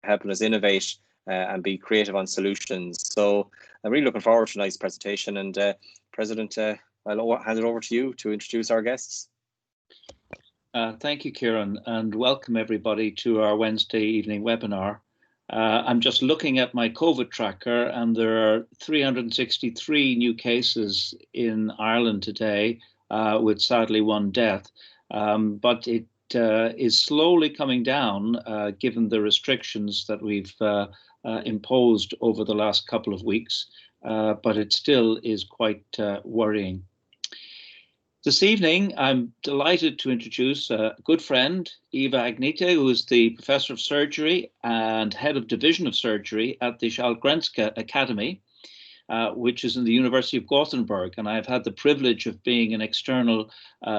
helping us innovate and be creative on solutions. So I'm really looking forward to tonight's presentation. And President, I'll hand it over to you to introduce our guests. Thank you, Kieran, and welcome everybody to our Wednesday evening webinar. I'm just looking at my COVID tracker, and there are 363 new cases in Ireland today, with sadly one death. But it is slowly coming down, given the restrictions that we've imposed over the last couple of weeks, but it still is quite worrying. This evening, I'm delighted to introduce a good friend, Eva Agnete, who is the Professor of Surgery and Head of Division of Surgery at the Sahlgrenska Academy, which is in the University of Gothenburg. And I've had the privilege of being an external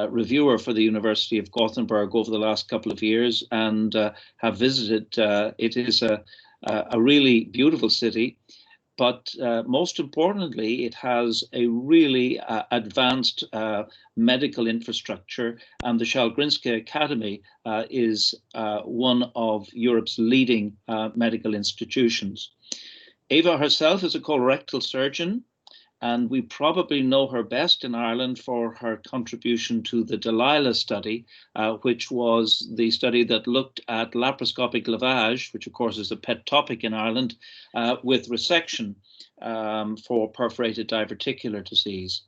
reviewer for the University of Gothenburg over the last couple of years, and have visited. It is a really beautiful city. But most importantly, it has a really advanced medical infrastructure, and the Sahlgrenska Academy is one of Europe's leading medical institutions. Eva herself is a colorectal surgeon, and we probably know her best in Ireland for her contribution to the Delilah study, which was the study that looked at laparoscopic lavage, which of course is a pet topic in Ireland, with resection for perforated diverticular disease.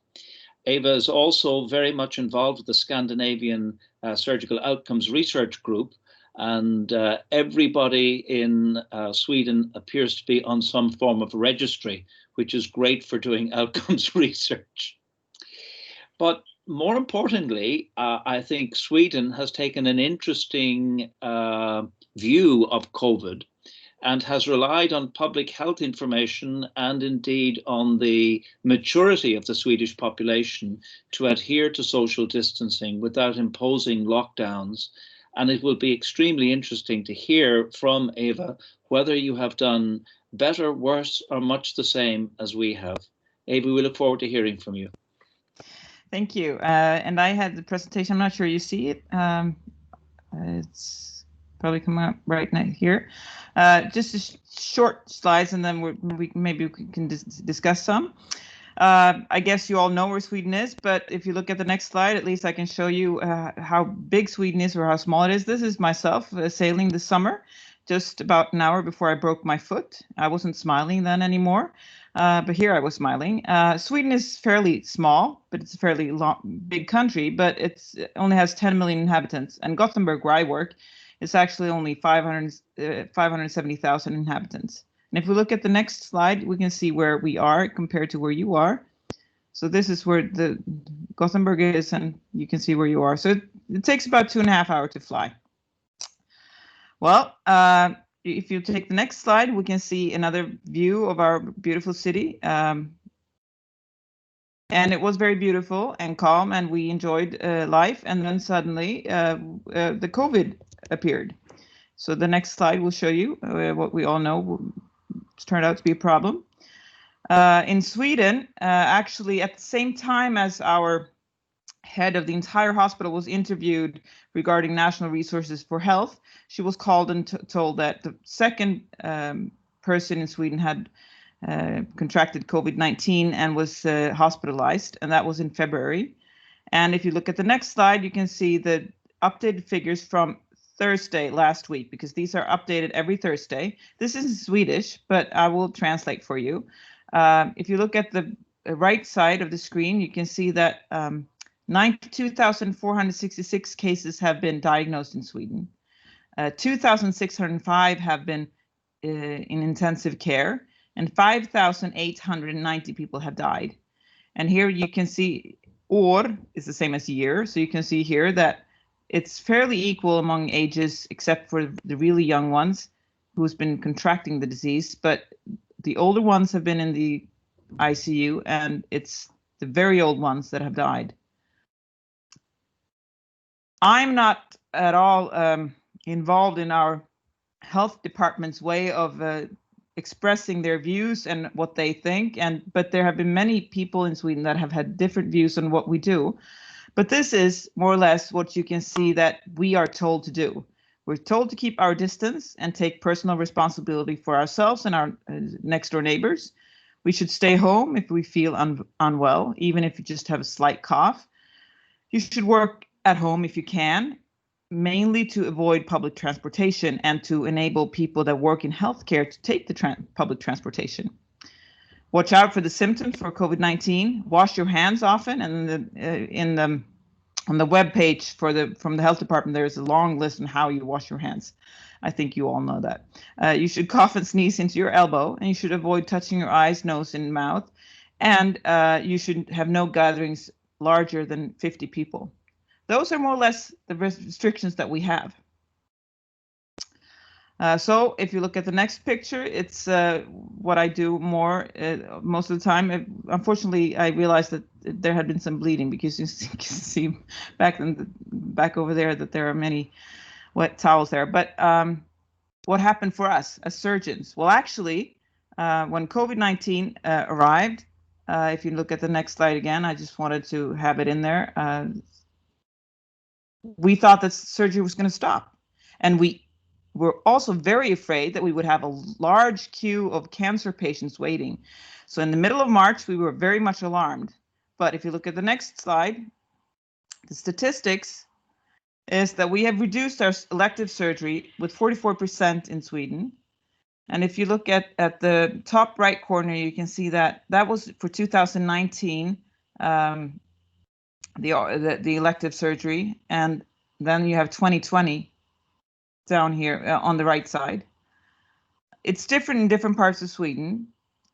Eva is also very much involved with the Scandinavian Surgical Outcomes Research Group, and everybody in Sweden appears to be on some form of registry, which is great for doing outcomes research. But more importantly, I think Sweden has taken an interesting view of COVID and has relied on public health information and indeed on the maturity of the Swedish population to adhere to social distancing without imposing lockdowns. And it will be extremely interesting to hear from Eva whether you have done better, worse, or much the same as we have. Eva, we look forward to hearing from you. Thank you. And I had the presentation. I'm not sure you see it. It's probably coming up right now here. Just a short slides, and then maybe we can discuss some. I guess you all know where Sweden is, but if you look at the next slide, at least I can show you how big Sweden is or how small it is. This is myself sailing this summer, just about an hour before I broke my foot. I wasn't smiling then anymore, but here I was smiling. Sweden is fairly small, but it's a fairly big country, but it only has 10 million inhabitants. And Gothenburg, where I work, is actually only 570,000 inhabitants. And if we look at the next slide, we can see where we are compared to where you are. So this is where the Gothenburg is, and you can see where you are. So it takes about 2.5 hours to fly. Well, if you take the next slide, we can see another view of our beautiful city. And it was very beautiful and calm, and we enjoyed life. And then suddenly the COVID appeared. So the next slide will show you what we all know turned out to be a problem. In Sweden, actually at the same time as our head of the entire hospital was interviewed regarding national resources for health, she was called and told that the second person in Sweden had contracted COVID-19 and was hospitalized, and that was in February. And if you look at the next slide, you can see the updated figures from Thursday last week, because these are updated every Thursday. This is in Swedish, but I will translate for you. If you look at the right side of the screen, you can see that 92,466 cases have been diagnosed in Sweden. 2,605 have been in intensive care, and 5,890 people have died. And here you can see år is the same as year, so you can see here that it's fairly equal among ages, except for the really young ones who's been contracting the disease. But the older ones have been in the ICU, and it's the very old ones that have died. I'm not at all involved in our health department's way of expressing their views and what they think, but there have been many people in Sweden that have had different views on what we do. But this is more or less what you can see that we are told to do. We're told to keep our distance and take personal responsibility for ourselves and our next door neighbors. We should stay home if we feel unwell, even if you just have a slight cough. You should work at home if you can, mainly to avoid public transportation and to enable people that work in healthcare to take the public transportation. Watch out for the symptoms for COVID-19. Wash your hands often, and on the web page from the health department, there is a long list on how you wash your hands. I think you all know that. You should cough and sneeze into your elbow, and you should avoid touching your eyes, nose, and mouth. And you should have no gatherings larger than 50 people. Those are more or less the restrictions that we have. So if you look at the next picture, it's what I do more most of the time. Unfortunately, I realized that there had been some bleeding, because you can see back over there that there are many wet towels there. But what happened for us as surgeons? Well, actually, when COVID-19 arrived, if you look at the next slide again, I just wanted to have it in there. We thought that surgery was going to stop, and we were also very afraid that we would have a large queue of cancer patients waiting. So in the middle of March, we were very much alarmed. But if you look at the next slide, the statistics is that we have reduced our elective surgery with 44% in Sweden. And if you look at the top right corner, you can see that was for 2019, the elective surgery, and then you have 2020 down here on the right side. It's different in different parts of Sweden,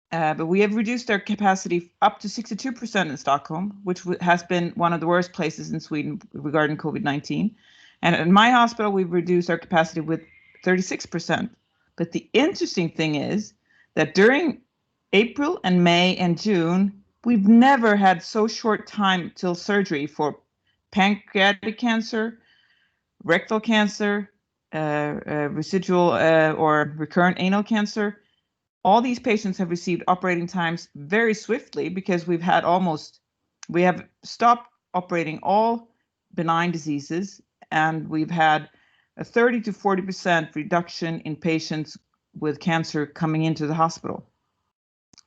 but we have reduced our capacity up to 62% in Stockholm, which has been one of the worst places in Sweden regarding COVID-19. And in my hospital, we've reduced our capacity with 36%. But the interesting thing is that during April and May and June, we've never had so short time till surgery for pancreatic cancer, rectal cancer, residual or recurrent anal cancer. All these patients have received operating times very swiftly, because we have stopped operating all benign diseases, and we've had a 30 to 40% reduction in patients with cancer coming into the hospital.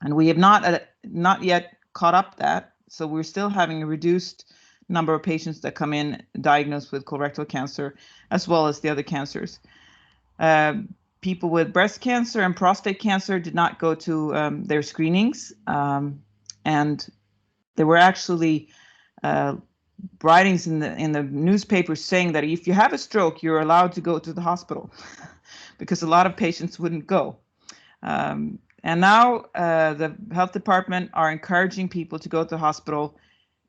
And we have not yet caught up that, so we're still having a reduced number of patients that come in diagnosed with colorectal cancer, as well as the other cancers. People with breast cancer and prostate cancer did not go to their screenings, and there were actually writings in the newspaper saying that if you have a stroke, you're allowed to go to the hospital, because a lot of patients wouldn't go. And now the health department are encouraging people to go to the hospital,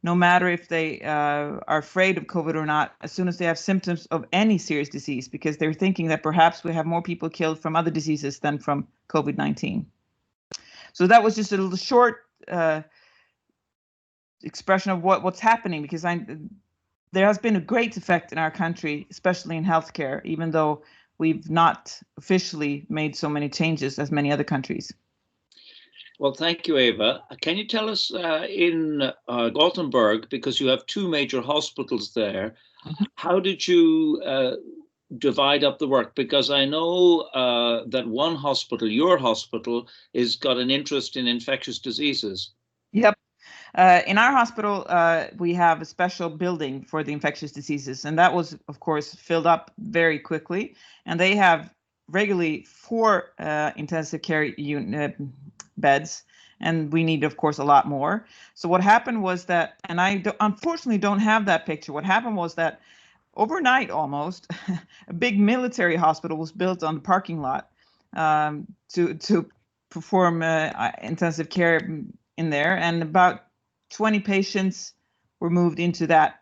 no matter if they are afraid of COVID or not, as soon as they have symptoms of any serious disease, because they're thinking that perhaps we have more people killed from other diseases than from COVID-19. So that was just a little short expression of what's happening, because there has been a great effect in our country, especially in healthcare, even though we've not officially made so many changes as many other countries. Well, thank you, Eva. Can you tell us in Gothenburg, because you have two major hospitals there, how did you divide up the work? Because I know that one hospital, your hospital, is got an interest in infectious diseases. Yep. In our hospital, we have a special building for the infectious diseases, and that was, of course, filled up very quickly. And they have regularly 4 intensive care unit beds, and we need, of course, a lot more. So what happened was that, and I unfortunately don't have that picture. What happened was that overnight, almost, a big military hospital was built on the parking lot to perform intensive care in there, and about 20 patients were moved into that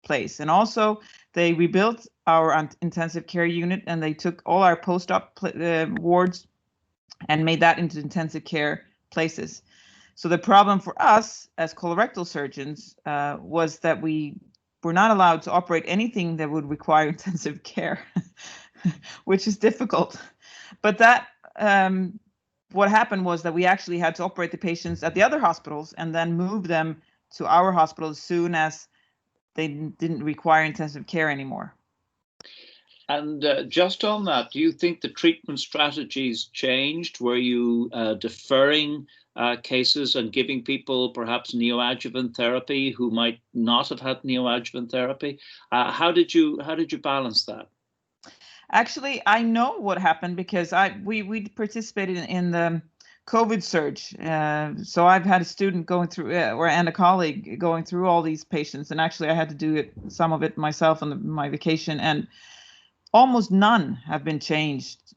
place. And also they rebuilt our intensive care unit, and they took all our post-op wards and made that into intensive care places. So the problem for us as colorectal surgeons was that we were not allowed to operate anything that would require intensive care, which is difficult. But that what happened was that we actually had to operate the patients at the other hospitals and then move them to our hospital as soon as they didn't require intensive care anymore. And just on that, do you think the treatment strategies changed? Were you deferring cases and giving people perhaps neoadjuvant therapy who might not have had neoadjuvant therapy? How did you balance that? Actually, I know what happened because we participated in the COVID surge. So I've had a student going through, and a colleague going through all these patients, and actually I had to do some of it myself on my vacation, and almost none have been changed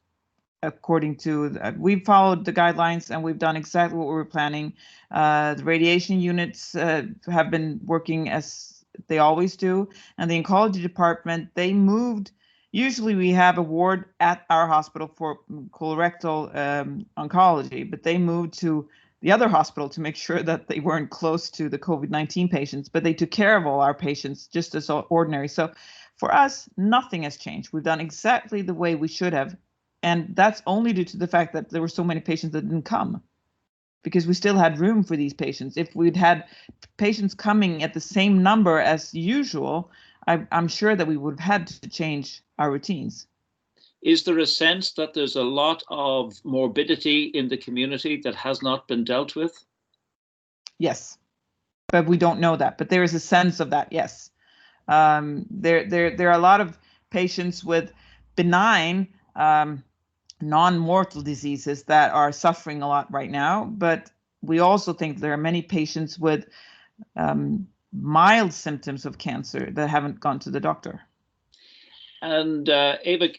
according to. We've followed the guidelines and we've done exactly what we were planning. The radiation units have been working as they always do, and the oncology department, they moved. Usually we have a ward at our hospital for colorectal oncology, but they moved to the other hospital to make sure that they weren't close to the COVID-19 patients, but they took care of all our patients just as ordinary. So for us, nothing has changed. We've done exactly the way we should have. And that's only due to the fact that there were so many patients that didn't come, because we still had room for these patients. If we'd had patients coming at the same number as usual, I'm sure that we would have had to change our routines. Is there a sense that there's a lot of morbidity in the community that has not been dealt with? Yes, but we don't know that. But there is a sense of that, yes. There are a lot of patients with benign non-mortal diseases that are suffering a lot right now, but we also think there are many patients with mild symptoms of cancer that haven't gone to the doctor. And Eva,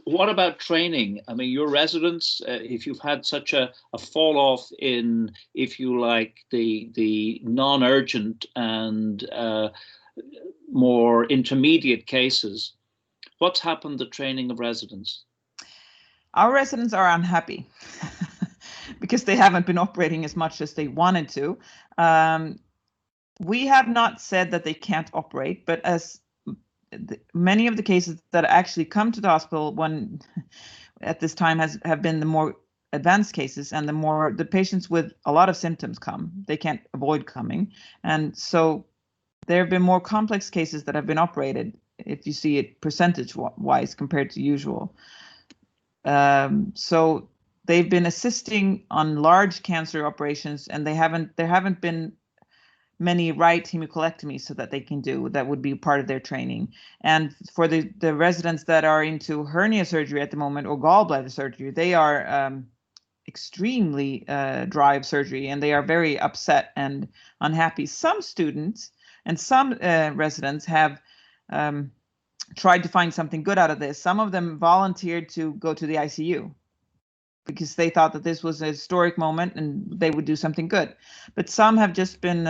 what about training? I mean, your residents, if you've had such a fall off in, if you like, the non-urgent and more intermediate cases, what's happened to the training of residents? Our residents are unhappy because they haven't been operating as much as they wanted to. We have not said that they can't operate, but as many of the cases that actually come to the hospital when at this time have been the more advanced cases, and the patients with a lot of symptoms come, they can't avoid coming. And so there have been more complex cases that have been operated, if you see it percentage wise compared to usual. So they've been assisting on large cancer operations, and there haven't been many right hemicolectomies so that they can do that would be part of their training. And for the residents that are into hernia surgery at the moment or gallbladder surgery, they are extremely dry of surgery, and they are very upset and unhappy. Some students and some residents have tried to find something good out of this. Some of them volunteered to go to the ICU because they thought that this was a historic moment and they would do something good. But some have just been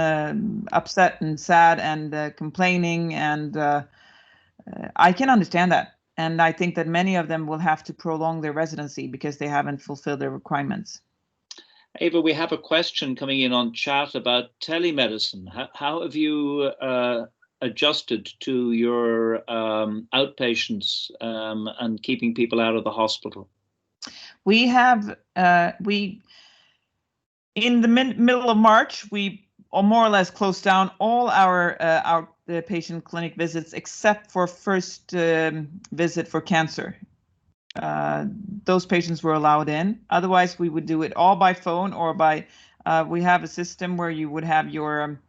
upset and sad and complaining, and I can understand that. And I think that many of them will have to prolong their residency because they haven't fulfilled their requirements. Eva, we have a question coming in on chat about telemedicine. How have you adjusted to your outpatients and keeping people out of the hospital? We have, in the middle of March, we more or less closed down all our outpatient clinic visits except for first visit for cancer. Those patients were allowed in. Otherwise, we would do it all by phone or by, we have a system where you would have your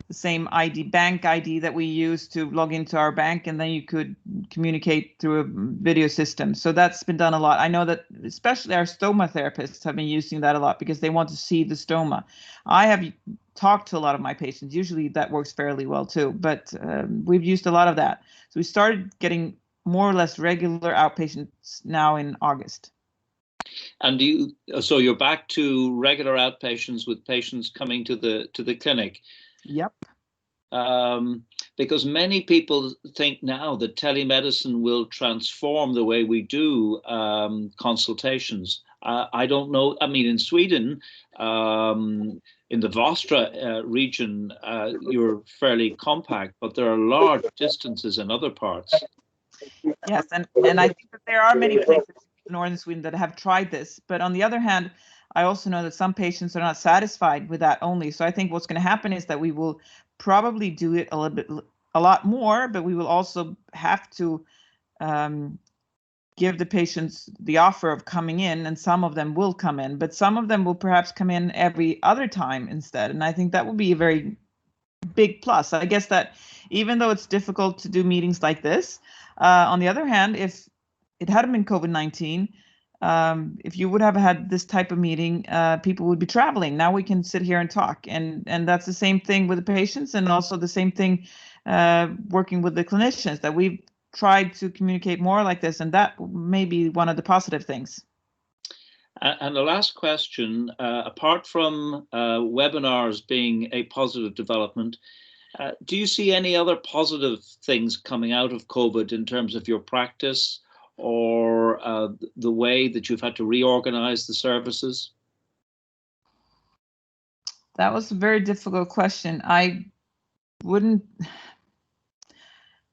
the same ID, bank ID that we use to log into our bank, and then you could communicate through a video system. So that's been done a lot. I know that especially our stoma therapists have been using that a lot because they want to see the stoma. I have talked to a lot of my patients. Usually that works fairly well too, but we've used a lot of that. So we started getting more or less regular outpatients now in August. And so you're back to regular outpatients with patients coming to the clinic. Yep. Because many people think now that telemedicine will transform the way we do consultations. I don't know. I mean, in Sweden, in the Vostra region, you're fairly compact, but there are large distances in other parts. Yes, and I think that there are many places in northern Sweden that have tried this. But on the other hand, I also know that some patients are not satisfied with that only. So I think what's going to happen is that we will probably do it a lot more, but we will also have to give the patients the offer of coming in, and some of them will come in, but some of them will perhaps come in every other time instead. And I think that will be a very big plus. I guess that even though it's difficult to do meetings like this, on the other hand, if it hadn't been COVID-19, if you would have had this type of meeting, people would be traveling. Now we can sit here and talk, and that's the same thing with the patients, and also the same thing working with the clinicians, that we've tried to communicate more like this, and that may be one of the positive things. And the last question, apart from webinars being a positive development, do you see any other positive things coming out of COVID in terms of your practice or the way that you've had to reorganize the services? That was a very difficult question. I wouldn't,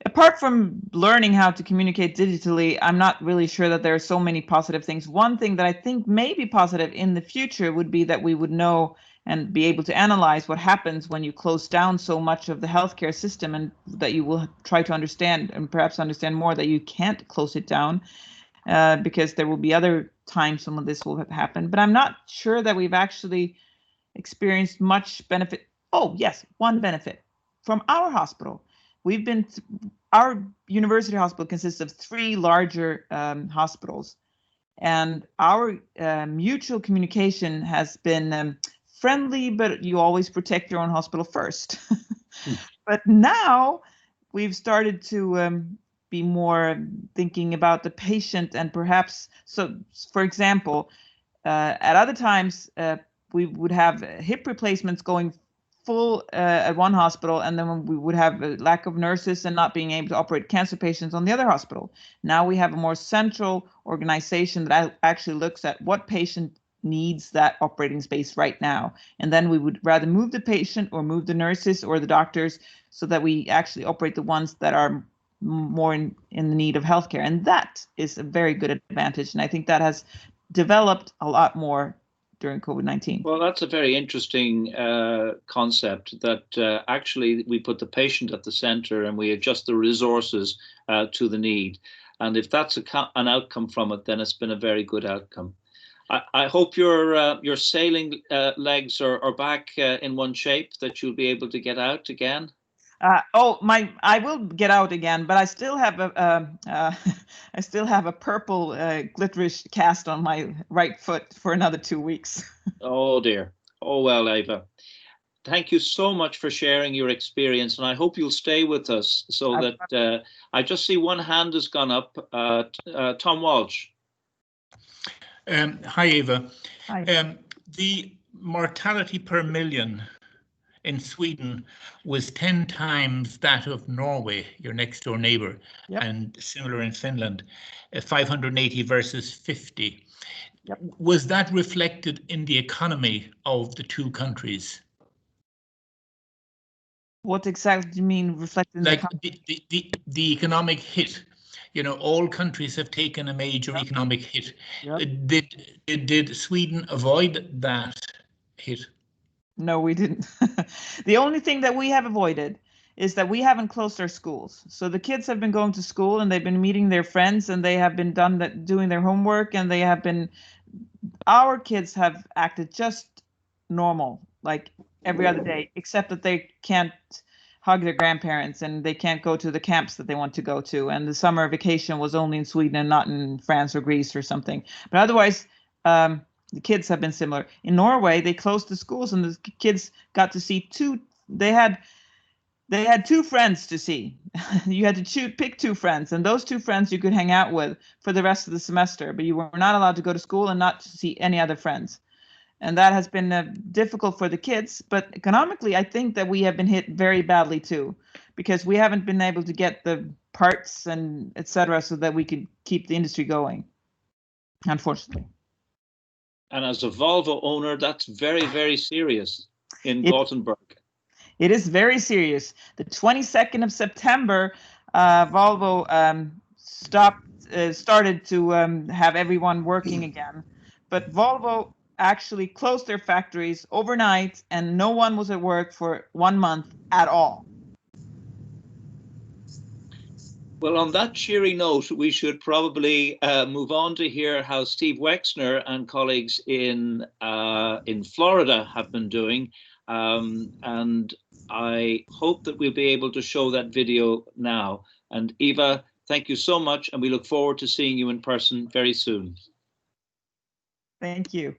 apart from learning how to communicate digitally, I'm not really sure that there are so many positive things. One thing that I think may be positive in the future would be that we would know and be able to analyze what happens when you close down so much of the healthcare system, and that you will try to understand, and perhaps understand more, that you can't close it down because there will be other times when this will happen. But I'm not sure that we've actually experienced much benefit. Oh, yes, one benefit from our hospital. We've been, our university hospital consists of 3 larger hospitals, and our mutual communication has been friendly, but you always protect your own hospital first. But now we've started to be more thinking about the patient, and perhaps, so for example, at other times we would have hip replacements going full at one hospital, and then we would have a lack of nurses and not being able to operate cancer patients on the other hospital. Now we have a more central organization that actually looks at what patient needs that operating space right now, and then we would rather move the patient or move the nurses or the doctors, so that we actually operate the ones that are more in the need of healthcare. And that is a very good advantage, and I think that has developed a lot more during COVID-19. Well, that's a very interesting concept, that actually we put the patient at the center and we adjust the resources to the need. And if that's an outcome from it, then it's been a very good outcome. I hope your sailing legs are back in one shape, that you'll be able to get out again. I will get out again, but I still have a purple glitterish cast on my right foot for another 2 weeks. Oh dear. Oh well, Eva. Thank you so much for sharing your experience, and I hope you'll stay with us, so that I just see one hand has gone up. Tom Walsh. Hi, Eva. Hi. The mortality per million in Sweden was 10 times that of Norway, your next door neighbor, yep. And similar in Finland, 580 versus 50. Yep. Was that reflected in the economy of the 2 countries? What exactly do you mean reflected in the economy? The economic hit. You know, all countries have taken a major economic hit. Yep. Did Sweden avoid that hit? No, we didn't. The only thing that we have avoided is that we haven't closed our schools. So the kids have been going to school, and they've been meeting their friends, and they have been doing their homework, and our kids have acted just normal, like every other day, except that they can't hug their grandparents, and they can't go to the camps that they want to go to. And the summer vacation was only in Sweden and not in France or Greece or something. But otherwise, the kids have been similar. In Norway, they closed the schools, and the kids got to see they had 2 friends to see. You had to pick 2 friends, and those 2 friends you could hang out with for the rest of the semester, but you were not allowed to go to school and not to see any other friends. And that has been difficult for the kids, but economically, I think that we have been hit very badly too, because we haven't been able to get the parts and etc. so that we could keep the industry going, unfortunately. And as a Volvo owner, that's very, very serious in Gothenburg. It is very serious. The 22nd of September, Volvo started to have everyone working again, but Volvo actually closed their factories overnight, and no one was at work for 1 month at all. Well, on that cheery note, we should probably move on to hear how Steve Wexner and colleagues in Florida have been doing. And I hope that we'll be able to show that video now. And Eva, thank you so much, and we look forward to seeing you in person very soon. Thank you.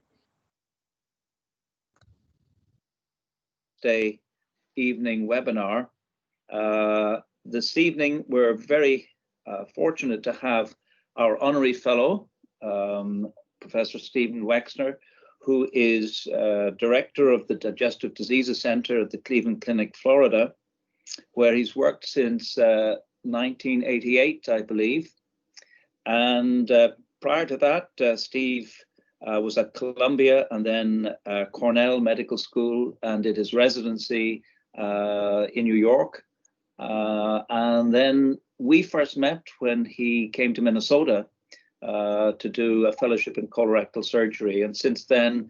Day evening webinar. This evening, we're very fortunate to have our honorary fellow, Professor Stephen Wexner, who is director of the Digestive Diseases Center at the Cleveland Clinic, Florida, where he's worked since 1988, I believe. And prior to that, Steve was at Columbia and then Cornell Medical School and did his residency in New York. And then we first met when he came to Minnesota to do a fellowship in colorectal surgery. And since then,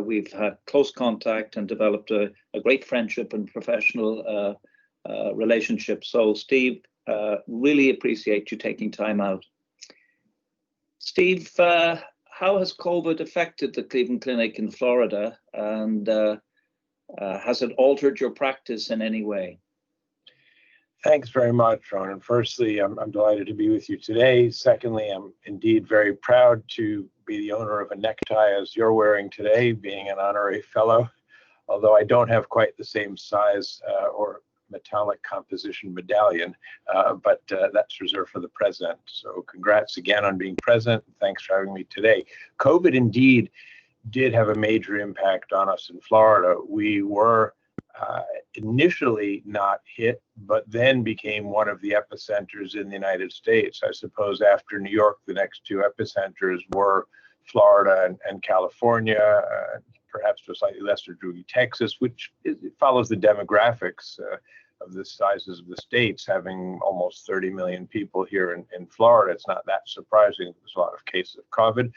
we've had close contact and developed a great friendship and professional relationship. So Steve, really appreciate you taking time out. Steve, how has COVID affected the Cleveland Clinic in Florida? And has it altered your practice in any way? Thanks very much, Ron. And firstly, I'm delighted to be with you today. Secondly, I'm indeed very proud to be the owner of a necktie as you're wearing today, being an honorary fellow, although I don't have quite the same size or metallic composition medallion, but that's reserved for the president. So congrats again on being president. Thanks for having me today. COVID indeed did have a major impact on us in Florida. We were initially not hit, but then became one of the epicenters in the United States. I suppose after New York, the next two epicenters were Florida and California, perhaps to a slightly lesser degree, Texas, which follows the demographics of the sizes of the states, having almost 30 million people here in Florida. It's not that surprising. There's a lot of cases of COVID.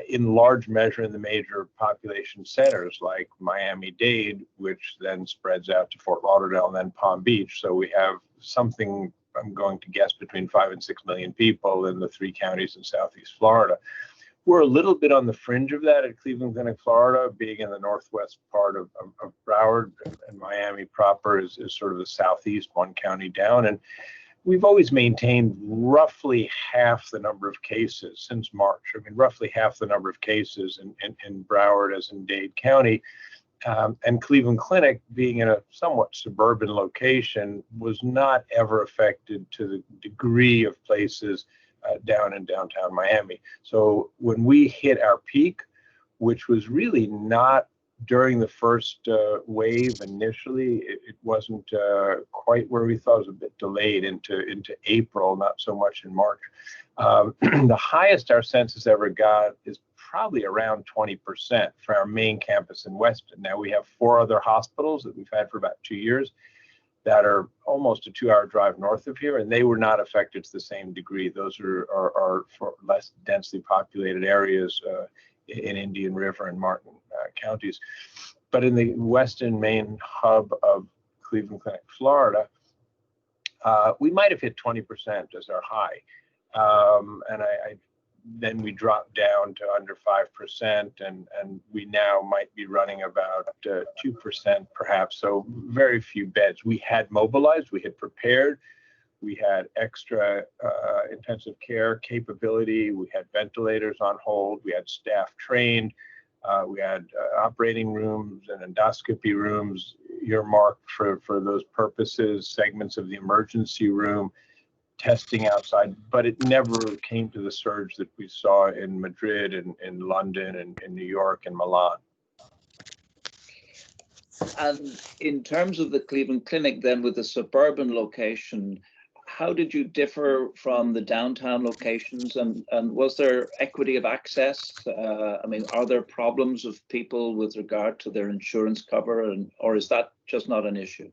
In large measure in the major population centers like Miami-Dade, which then spreads out to Fort Lauderdale and then Palm Beach. So we have something, I'm going to guess, between 5 and 6 million people in the 3 counties in Southeast Florida. We're a little bit on the fringe of that at Cleveland Clinic, Florida, being in the northwest part of Broward, and Miami proper is sort of the southeast, 1 county down. And we've always maintained roughly half the number of cases since March. I mean, roughly half the number of cases in Broward as in Dade County. And Cleveland Clinic, being in a somewhat suburban location, was not ever affected to the degree of places down in downtown Miami. So when we hit our peak, which was really not during the first wave initially, it wasn't quite where we thought. It was a bit delayed into April, not so much in March. The highest our census ever got is probably around 20% for our main campus in Weston. Now we have 4 other hospitals that we've had for about 2 years that are almost a 2-hour drive north of here, and they were not affected to the same degree. Those are for less densely populated areas in Indian River and Martin counties. But in the Weston main hub of Cleveland Clinic, Florida, we might have hit 20% as our high. And then we dropped down to under 5%, and we now might be running about 2% perhaps, so very few beds. We had mobilized, we had prepared, we had extra intensive care capability, we had ventilators on hold, we had staff trained, we had operating rooms and endoscopy rooms earmarked for those purposes, segments of the emergency room, testing outside, but it never came to the surge that we saw in Madrid and in London and in New York and Milan. And in terms of the Cleveland Clinic then, with the suburban location, how did you differ from the downtown locations, and was there equity of access? I mean, are there problems of people with regard to their insurance cover, or is that just not an issue?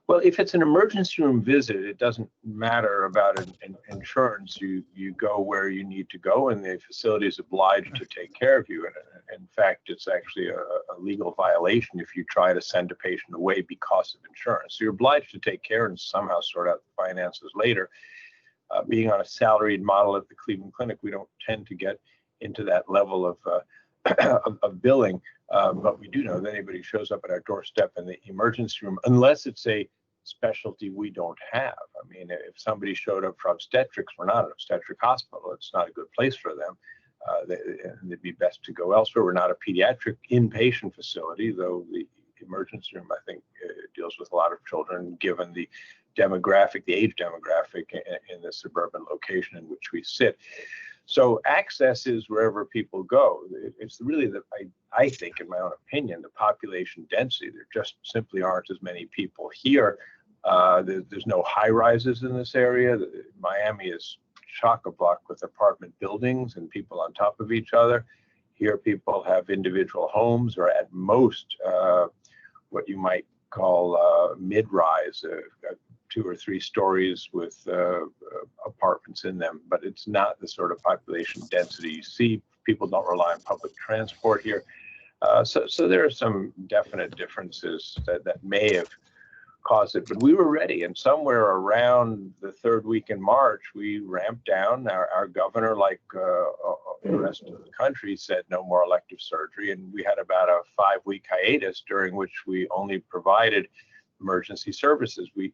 Well, if it's an emergency room visit, it doesn't matter about insurance. You go where you need to go, and the facility is obliged to take care of you. And in fact, it's actually a legal violation if you try to send a patient away because of insurance. So you're obliged to take care and somehow sort out the finances later. being on a salaried model at the Cleveland Clinic, we don't tend to get into that level of of billing, but we do know that anybody shows up at our doorstep in the emergency room, unless it's a specialty we don't have. I mean, if somebody showed up for obstetrics, we're not an obstetric hospital. It's not a good place for them. They'd be best to go elsewhere. We're not a pediatric inpatient facility, though the emergency room, I think, deals with a lot of children, given the demographic, the age demographic in the suburban location in which we sit. So access is wherever people go. It's really I think, in my own opinion, the population density. There just simply aren't as many people here. There's no high rises in this area. Miami is chock-a-block with apartment buildings and people on top of each other. Here, people have individual homes, or at most, what you might call mid-rise, 2 or 3 stories with apartments in them, but it's not the sort of population density you see. People don't rely on public transport here. So there are some definite differences that may have caused it, but we were ready. And somewhere around the 3rd week in March, we ramped down. Our governor, like the rest of the country, said no more elective surgery. And we had about a 5-week hiatus during which we only provided emergency services. We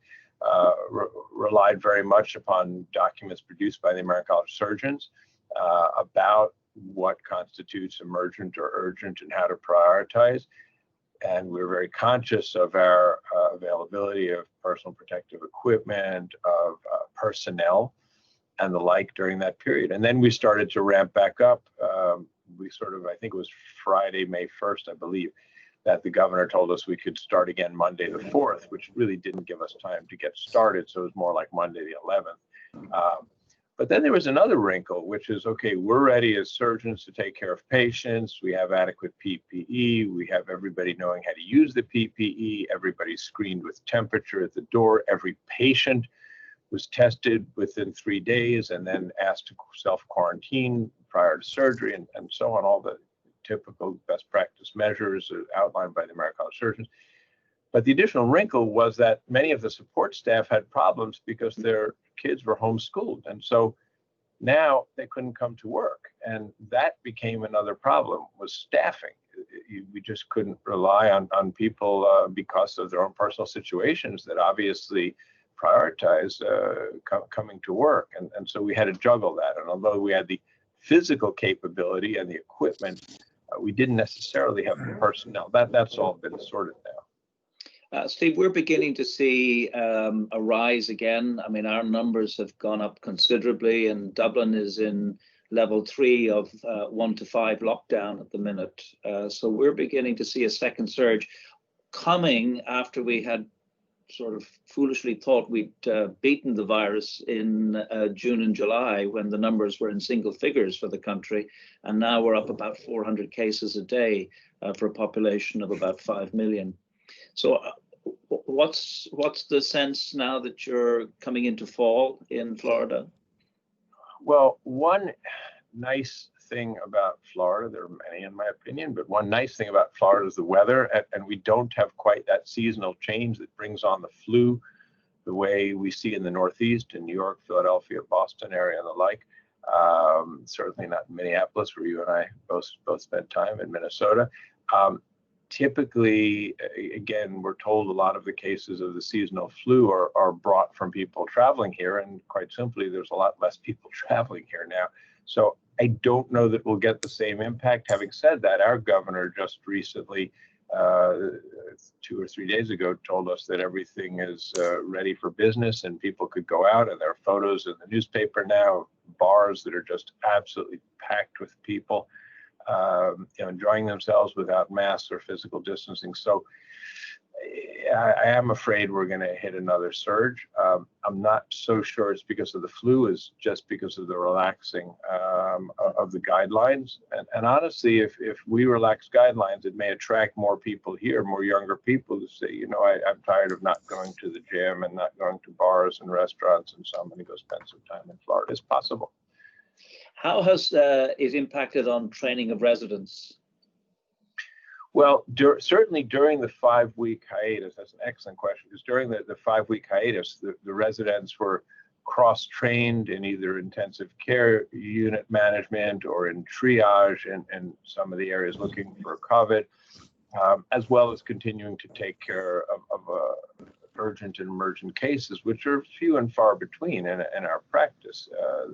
relied very much upon documents produced by the American College of Surgeons about what constitutes emergent or urgent and how to prioritize. And we're very conscious of our availability of personal protective equipment, of personnel, and the like during that period. And then we started to ramp back up. We I think it was Friday, May 1st, I believe, that the governor told us we could start again Monday the 4th, which really didn't give us time to get started. So it was more like Monday the 11th. But then there was another wrinkle, which is, okay, we're ready as surgeons to take care of patients. We have adequate PPE. We have everybody knowing how to use the PPE. Everybody's screened with temperature at the door. Every patient was tested within 3 days and then asked to self-quarantine prior to surgery, and so on, all the typical best practice measures outlined by the American College of Surgeons. But the additional wrinkle was that many of the support staff had problems because their kids were homeschooled. And so now they couldn't come to work. And that became another problem, was staffing. We just couldn't rely on people because of their own personal situations that obviously prioritize coming to work. And so we had to juggle that. And although we had the physical capability and the equipment, we didn't necessarily have the personnel. That's all been sorted now. Steve, we're beginning to see a rise again. I mean, our numbers have gone up considerably, and Dublin is in level 3 of 1 to 5 lockdown at the minute. So we're beginning to see a second surge coming after we had sort of foolishly thought we'd beaten the virus in June and July, when the numbers were in single figures for the country. And now we're up about 400 cases a day for a population of about 5 million. So what's the sense now that you're coming into fall in Florida? Well, one nice thing about Florida, there are many in my opinion, but one nice thing about Florida is the weather, and we don't have quite that seasonal change that brings on the flu the way we see in the Northeast, in New York, Philadelphia, Boston area, and the like. Certainly not in Minneapolis, where you and I both spent time, in Minnesota. Typically, again, we're told a lot of the cases of the seasonal flu are brought from people traveling here, and quite simply, there's a lot less people traveling here now. So I don't know that we'll get the same impact. Having said that, our governor just recently, 2 or 3 days ago, told us that everything is ready for business and people could go out, and there are photos in the newspaper now, bars that are just absolutely packed with people, enjoying themselves without masks or physical distancing. So I am afraid we're going to hit another surge. I'm not so sure it's because of the flu, it's just because of the relaxing of the guidelines. And honestly, if we relax guidelines, it may attract more people here, more younger people who say, I'm tired of not going to the gym and not going to bars and restaurants, and so I'm going to go spend some time in Florida. It's possible. How has it impacted on training of residents? Well, certainly during the 5-week hiatus, that's an excellent question, because during the 5-week hiatus, the residents were cross-trained in either intensive care unit management or in triage and some of the areas looking for COVID, as well as continuing to take care of urgent and emergent cases, which are few and far between in our practice.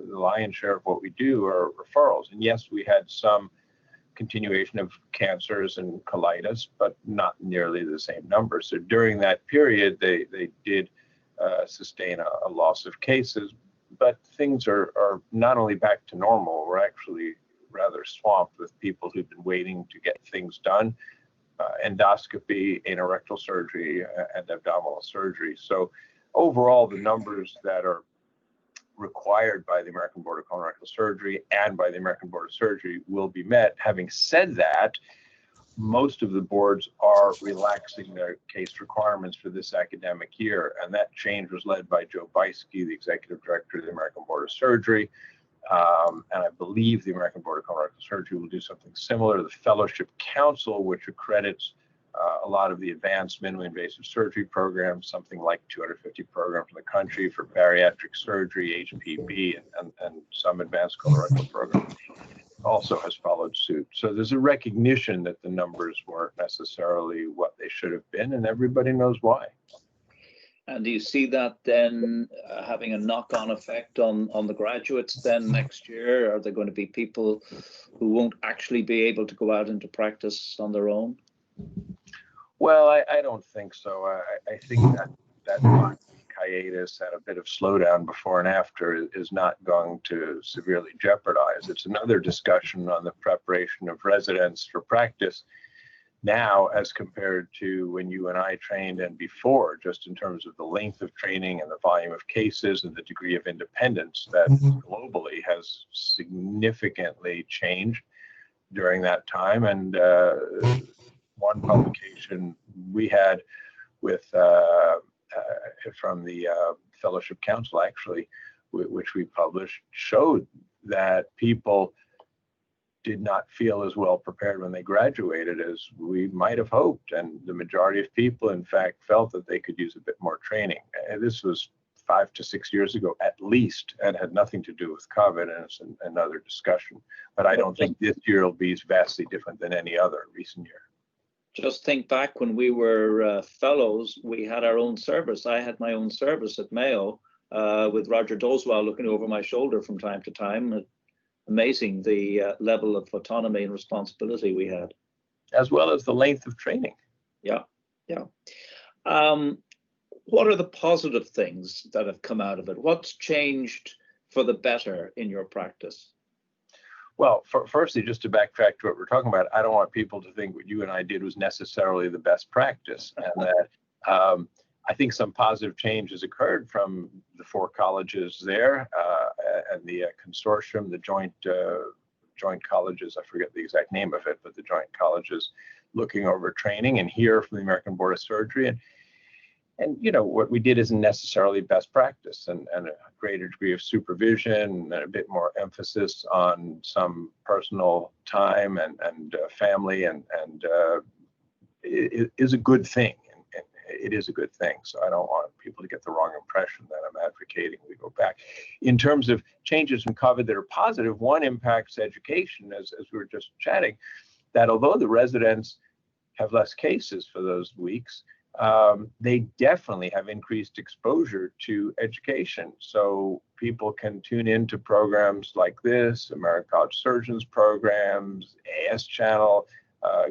The lion's share of what we do are referrals. And yes, we had some continuation of cancers and colitis, but not nearly the same number. So during that period, they did sustain a loss of cases, but things are not only back to normal, we're actually rather swamped with people who've been waiting to get things done, endoscopy, anorectal surgery, and abdominal surgery. So overall, the numbers that are required by the American Board of Colorectal Surgery and by the American Board of Surgery will be met. Having said that, most of the boards are relaxing their case requirements for this academic year, and that change was led by Joe Beiske, the Executive Director of the American Board of Surgery, and I believe the American Board of Colorectal Surgery will do something similar. The Fellowship Council, which accredits a lot of the advanced minimally invasive surgery programs, something like 250 programs in the country for bariatric surgery, HPB, and some advanced colorectal programs, also has followed suit. So there's a recognition that the numbers weren't necessarily what they should have been, and everybody knows why. And do you see that then having a knock-on effect on the graduates then next year? Are there going to be people who won't actually be able to go out into practice on their own? Well, I don't think so. I think that hiatus and a bit of slowdown before and after is not going to severely jeopardize. It's another discussion on the preparation of residents for practice now as compared to when you and I trained and before, just in terms of the length of training and the volume of cases and the degree of independence that globally has significantly changed during that time. And one publication we had with from the Fellowship Council, actually, which we published, showed that people did not feel as well prepared when they graduated as we might have hoped. And the majority of people, in fact, felt that they could use a bit more training. And this was 5 to 6 years ago, at least, and had nothing to do with COVID, and it's another discussion. But I don't think this year will be vastly different than any other recent year. Just think back when we were fellows, we had our own service. I had my own service at Mayo with Roger Doswell looking over my shoulder from time to time. Amazing the level of autonomy and responsibility we had. As well as the length of training. Yeah, yeah. What are the positive things that have come out of it? What's changed for the better in your practice? Well, firstly, just to backtrack to what we're talking about, I don't want people to think what you and I did was necessarily the best practice, and that I think some positive change has occurred from the 4 colleges there and the consortium, the joint colleges. I forget the exact name of it, but the joint colleges looking over training, and here from the American Board of Surgery. And you know, what we did isn't necessarily best practice, and a greater degree of supervision and a bit more emphasis on some personal time and family and it is a good thing. And it is a good thing. So I don't want people to get the wrong impression that I'm advocating we go back. In terms of changes from COVID that are positive, one impacts education, as we were just chatting, that although the residents have less cases for those weeks, they definitely have increased exposure to education. So people can tune into programs like this, American College Surgeons programs, AS Channel,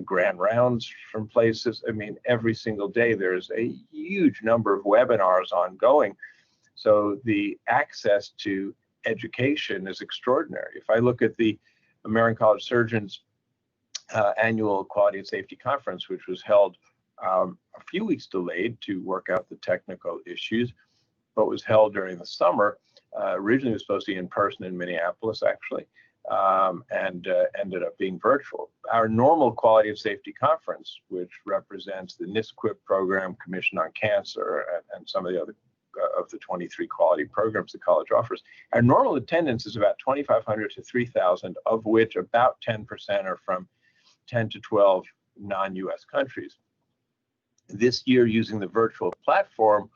Grand Rounds from places. I mean, every single day there's a huge number of webinars ongoing. So the access to education is extraordinary. If I look at the American College Surgeons annual Quality and Safety Conference, which was held a few weeks delayed to work out the technical issues, but was held during the summer. Originally it was supposed to be in person in Minneapolis, actually, and ended up being virtual. Our normal Quality of Safety Conference, which represents the NISQIP program, Commission on Cancer, and some of the other of the 23 quality programs the college offers, our normal attendance is about 2,500 to 3,000, of which about 10% are from 10 to 12 non-US countries. This year, using the virtual platform,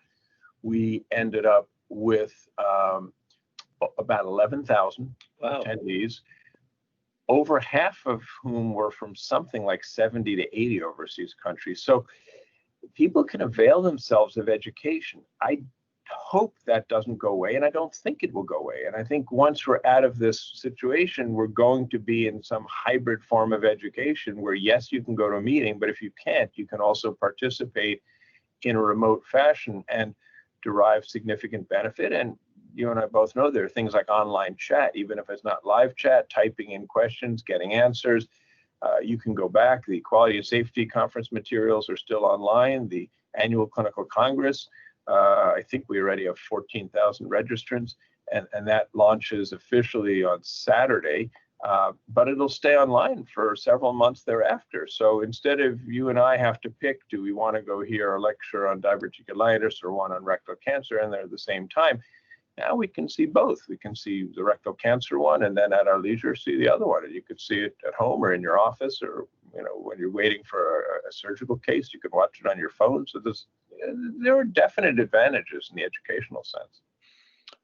we ended up with about 11,000 attendees, over half of whom were from something like 70 to 80 overseas countries. So people can avail themselves of education. I hope that doesn't go away, and I don't think it will go away. And I think once we're out of this situation, we're going to be in some hybrid form of education where, yes, you can go to a meeting, but if you can't, you can also participate in a remote fashion and derive significant benefit. And you and I both know there are things like online chat, even if it's not live chat, typing in questions, getting answers. You can go back. The Quality and Safety Conference materials are still online. The Annual Clinical Congress, I think we already have 14,000 registrants, and that launches officially on Saturday, but it'll stay online for several months thereafter. So instead of you and I have to pick, do we want to go hear a lecture on diverticulitis or one on rectal cancer, and they're at the same time, now we can see both. We can see the rectal cancer one, and then at our leisure see the other one. And you could see it at home or in your office, or when you're waiting for a surgical case, you can watch it on your phone. So there are definite advantages in the educational sense.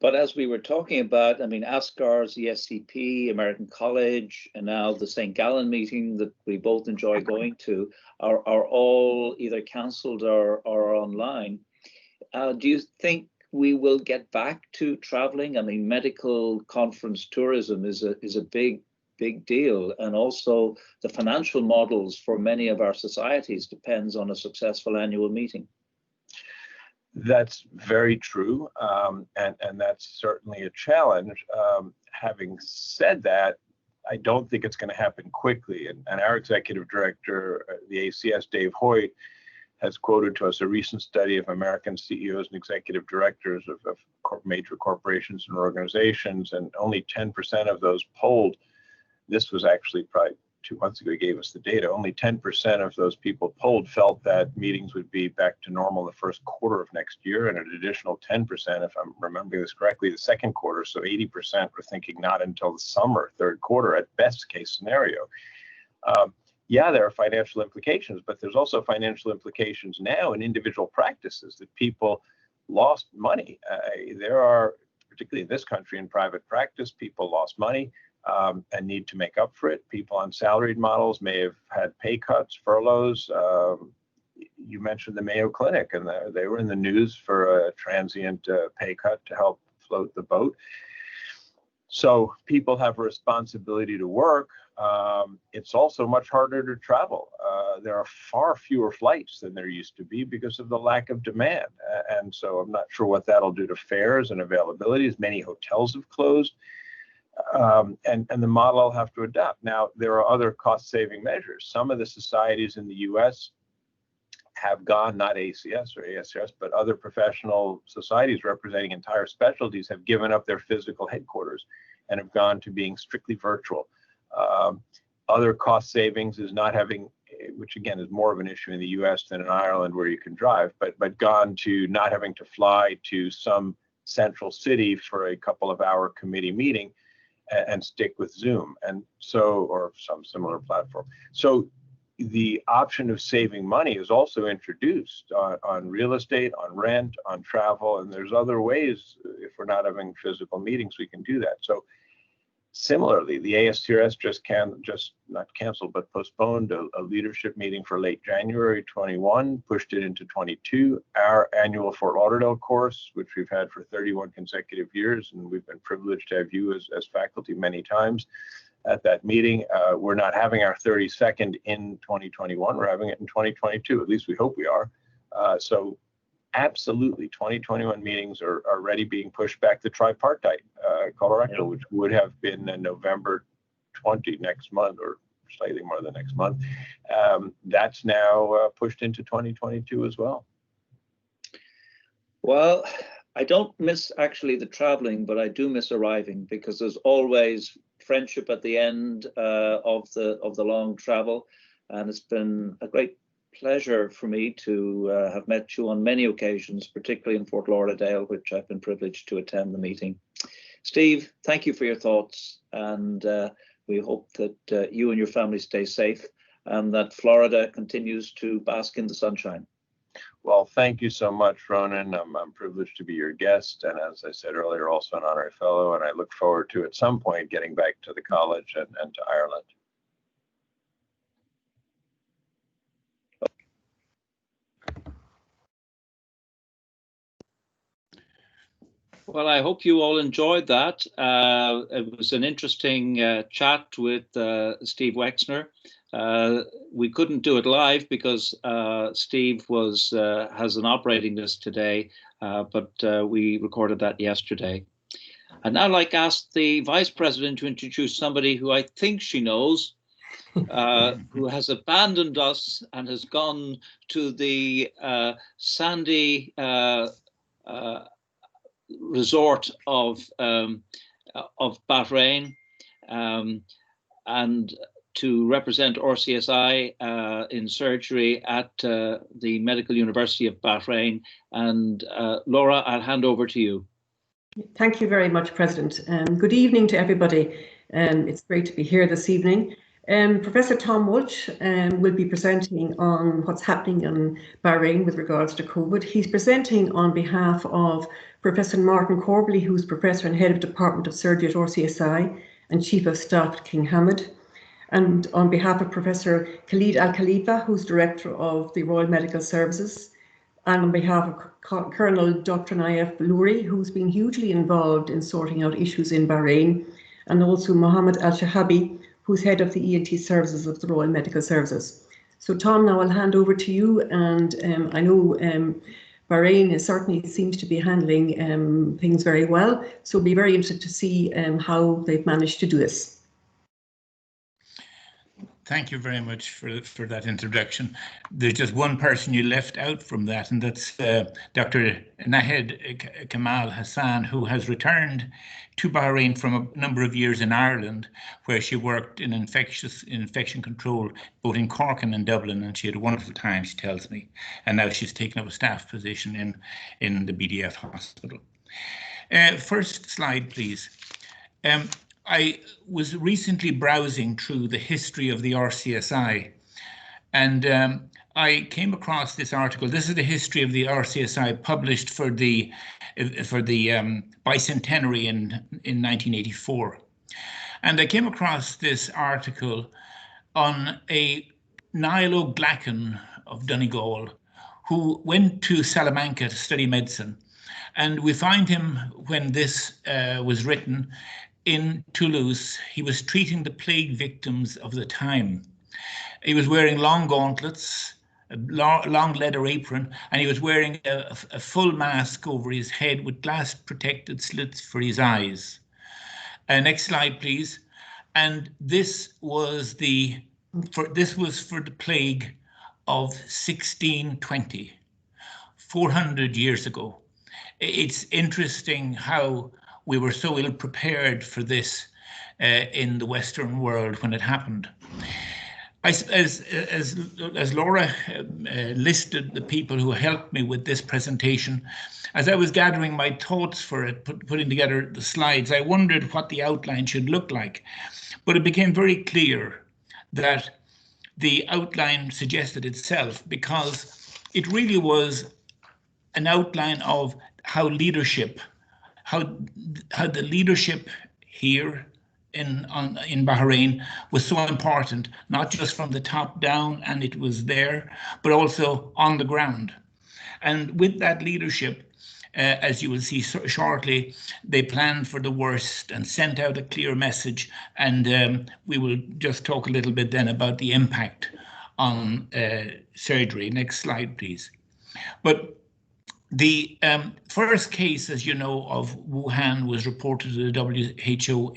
But as we were talking about, I mean, ASCRS, the SCP, American College, and now the St. Gallen meeting that we both enjoy going to are all either cancelled or online. Do you think we will get back to traveling? I mean, medical conference tourism is a big deal, and also the financial models for many of our societies depends on a successful annual meeting. That's very true, and that's certainly a challenge. Having said that, I don't think it's going to happen quickly. And our executive director, the ACS, Dave Hoyt, has quoted to us a recent study of American CEOs and executive directors of major corporations and organizations, and only 10% of those polled, this was actually probably 2 months ago, he gave us the data, only 10% of those people polled felt that meetings would be back to normal in the first quarter of next year, and an additional 10%, if I'm remembering this correctly, the second quarter. So 80% were thinking not until the summer, third quarter, at best case scenario. Yeah, there are financial implications, but there's also financial implications now in individual practices that people lost money. There are, particularly in this country, in private practice, people lost money and need to make up for it. People on salaried models may have had pay cuts, furloughs. You mentioned the Mayo Clinic, and they were in the news for a transient pay cut to help float the boat. So people have a responsibility to work. It's also much harder to travel. There are far fewer flights than there used to be because of the lack of demand. And so I'm not sure what that'll do to fares and availabilities. Many hotels have closed. And the model will have to adapt. Now, there are other cost-saving measures. Some of the societies in the U.S. have gone, not ACS or ASRS, but other professional societies representing entire specialties have given up their physical headquarters and have gone to being strictly virtual. Other cost savings is not having, which again is more of an issue in the US than in Ireland where you can drive, but gone to not having to fly to some central city for a couple of hour committee meeting and stick with Zoom, and so, or some similar platform. So the option of saving money is also introduced on real estate, on rent, on travel, and there's other ways, if we're not having physical meetings, we can do that. So similarly, the ASTRS just not canceled, but postponed a leadership meeting for late January 21, pushed it into 22. Our annual Fort Lauderdale course, which we've had for 31 consecutive years, and we've been privileged to have you as faculty many times at that meeting. We're not having our 32nd in 2021. We're having it in 2022. At least we hope we are. So absolutely, 2021 meetings are already being pushed back to tripartite colorectal, which would have been in November 20 next month, or slightly more than next month. That's now pushed into 2022 as well. Well, I don't miss actually the traveling, but I do miss arriving, because there's always friendship at the end of the long travel, and it's been a great pleasure for me to have met you on many occasions, particularly in Fort Lauderdale, which I've been privileged to attend the meeting. Steve, thank you for your thoughts, and we hope that you and your family stay safe and that Florida continues to bask in the sunshine. Well, thank you so much, Ronan. I'm privileged to be your guest, and as I said earlier, also an honorary fellow, and I look forward to at some point getting back to the college and to Ireland. Well, I hope you all enjoyed that. It was an interesting chat with Steve Wexner. We couldn't do it live because Steve has an operating list today, but we recorded that yesterday. I'd now like to ask the Vice President to introduce somebody who I think she knows, who has abandoned us and has gone to the sandy resort of Bahrain, and to represent RCSI in surgery at the Medical University of Bahrain. And Laura, I'll hand over to you. Thank you very much, President. Good evening to everybody. It's great to be here this evening. Professor Tom Walsh will be presenting on what's happening in Bahrain with regards to COVID. He's presenting on behalf of Professor Martin Corbally, who's Professor and Head of Department of Surgery at RCSI and Chief of Staff at King Hamad, and on behalf of Professor Khalid Al-Khalifa, who's Director of the Royal Medical Services, and on behalf of Colonel Dr. Naif Louri, who's been hugely involved in sorting out issues in Bahrain, and also Mohammed Al-Shahabi, who's head of the ENT services of the Royal Medical Services. So Tom, now I'll hand over to you, and I know Bahrain certainly seems to be handling things very well, so it'll be very interested to see how they've managed to do this. Thank you very much for that introduction. There's just one person you left out from that, and that's Dr. Nahed Kamal Hassan, who has returned to Bahrain from a number of years in Ireland, where she worked in infection control, both in Cork and in Dublin, and she had a wonderful time, she tells me. And now she's taken up a staff position in the BDF hospital. First slide, please. I was recently browsing through the history of the RCSI, and I came across this article. This is the history of the RCSI published for the bicentenary in 1984. And I came across this article on a Niall O'Glacan of Donegal, who went to Salamanca to study medicine. And we find him, when this was written, in Toulouse. He was treating the plague victims of the time. He was wearing long gauntlets, a long leather apron, and he was wearing a full mask over his head with glass protected slits for his eyes. Next slide, please. And this was for the plague of 1620, 400 years ago. It's interesting how we were so ill prepared for this in the Western world when it happened. As Laura listed the people who helped me with this presentation, as I was gathering my thoughts for it, putting together the slides, I wondered what the outline should look like. But it became very clear that the outline suggested itself, because it really was an outline of how leadership, how the leadership here in Bahrain was so important, not just from the top down, and it was there, but also on the ground. And with that leadership, as you will see shortly, they planned for the worst and sent out a clear message. And we will just talk a little bit then about the impact on surgery. Next slide, please. But the first case, as you know, of Wuhan was reported to the WHO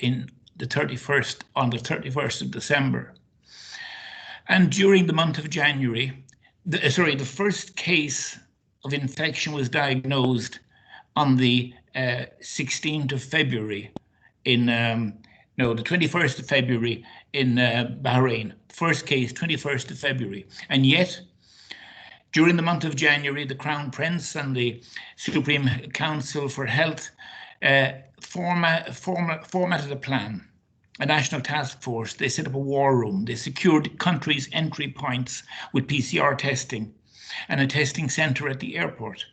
on the 31st of December. And during the month of January, the first case of infection was diagnosed on the 16th of February the 21st of February in Bahrain. First case, 21st of February. And yet, during the month of January, the Crown Prince and the Supreme Council for Health formatted a plan, a national task force. They set up a war room. They secured countries' entry points with PCR testing. and a testing centre at the airport.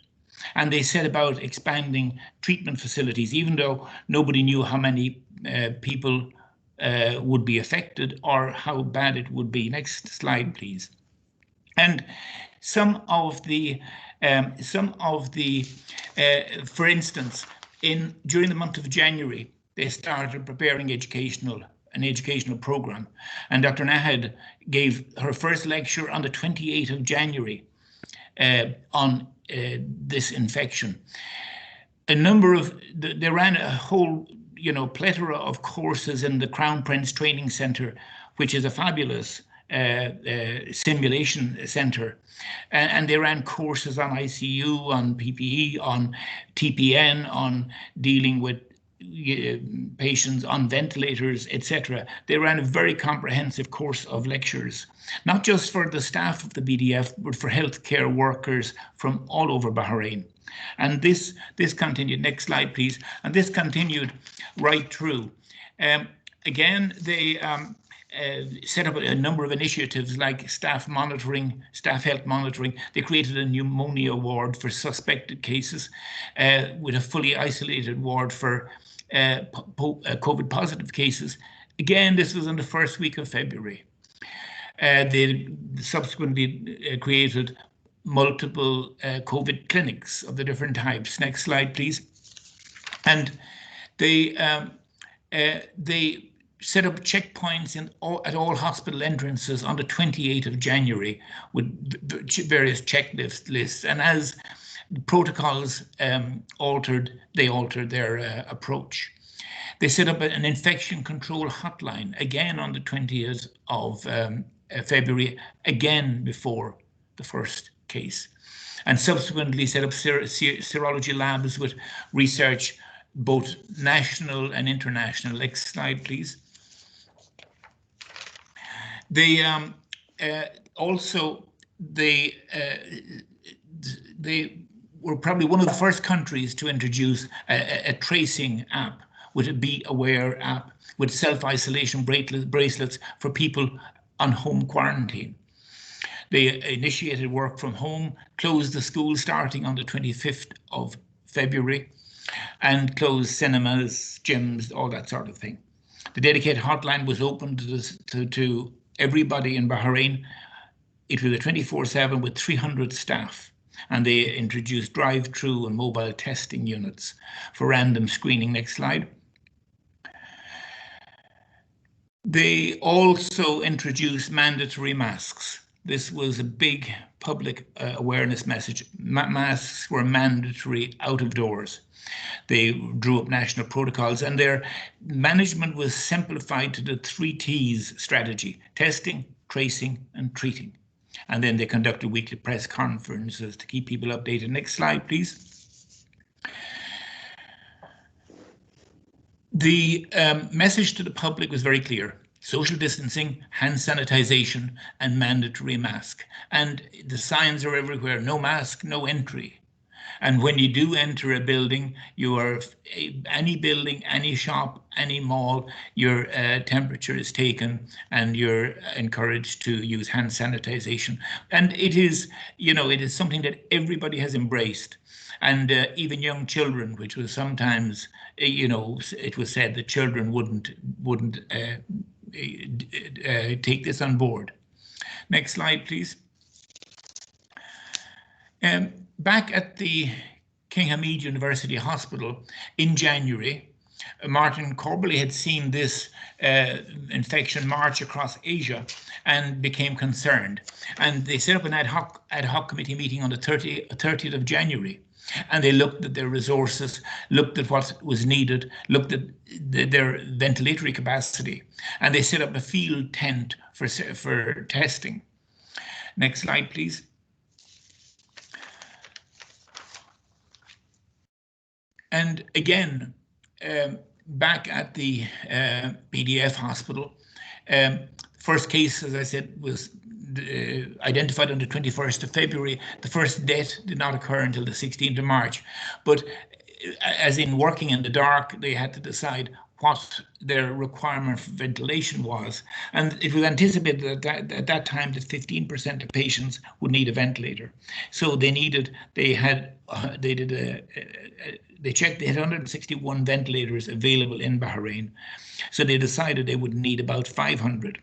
And they set about expanding treatment facilities, even though nobody knew how many people would be affected or how bad it would be. Next slide, please. And some of the, for instance, during the month of January, they started preparing an educational program, and Dr. Nahad gave her first lecture on the 28th of January on this infection. They ran a whole, plethora of courses in the Crown Prince Training Centre, which is a fabulous simulation centre, and they ran courses on ICU, on PPE, on TPN, on dealing with patients on ventilators, etc. They ran a very comprehensive course of lectures, not just for the staff of the BDF, but for healthcare workers from all over Bahrain. And this continued. Next slide, please. And this continued right through. Again, they set up a number of initiatives like staff health monitoring. They created a pneumonia ward for suspected cases with a fully isolated ward for COVID positive cases. Again, this was in the first week of February. They subsequently created multiple COVID clinics of the different types. Next slide, please. And they set up checkpoints at all hospital entrances on the 28th of January with various checklists. And as the protocols altered, they altered their approach. They set up an infection control hotline, again on the 20th of February, again before the first case, and subsequently set up serology labs with research, both national and international. Next slide, please. They were probably one of the first countries to introduce a tracing app, with a Be Aware app, with self-isolation bracelets for people on home quarantine. They initiated work from home, closed the school starting on the 25th of February, and closed cinemas, gyms, all that sort of thing. The dedicated hotline was open to everybody in Bahrain. It was a 24/7 with 300 staff, and they introduced drive-through and mobile testing units for random screening. Next slide. They also introduced mandatory masks. This was a big public awareness message. Masks were mandatory out of doors. They drew up national protocols, and their management was simplified to the 3 T's strategy: testing, tracing, and treating. And then they conducted weekly press conferences to keep people updated. Next slide, please. The message to the public was very clear: social distancing, hand sanitization, and mandatory mask. And the signs are everywhere: no mask, no entry. And when you do enter a building, any building, any shop, any mall, your temperature is taken and you're encouraged to use hand sanitization. And it is, it is something that everybody has embraced. And even young children, which was sometimes, it was said that children wouldn't take this on board. Next slide, please. Back at the King Hamid University Hospital in January, Martin Corbally had seen this infection march across Asia and became concerned. And they set up an ad hoc committee meeting on the 30th of January. And they looked at their resources, looked at what was needed, looked at their ventilatory capacity, and they set up a field tent for testing. Next slide, please. And again, back at the BDF hospital, first case, as I said, was identified on the 21st of February. The first death did not occur until the 16th of March. But as in working in the dark, they had to decide what their requirement for ventilation was, and it was anticipated that at that time that 15% of patients would need a ventilator. So they checked, they had 161 ventilators available in Bahrain. So they decided they would need about 500.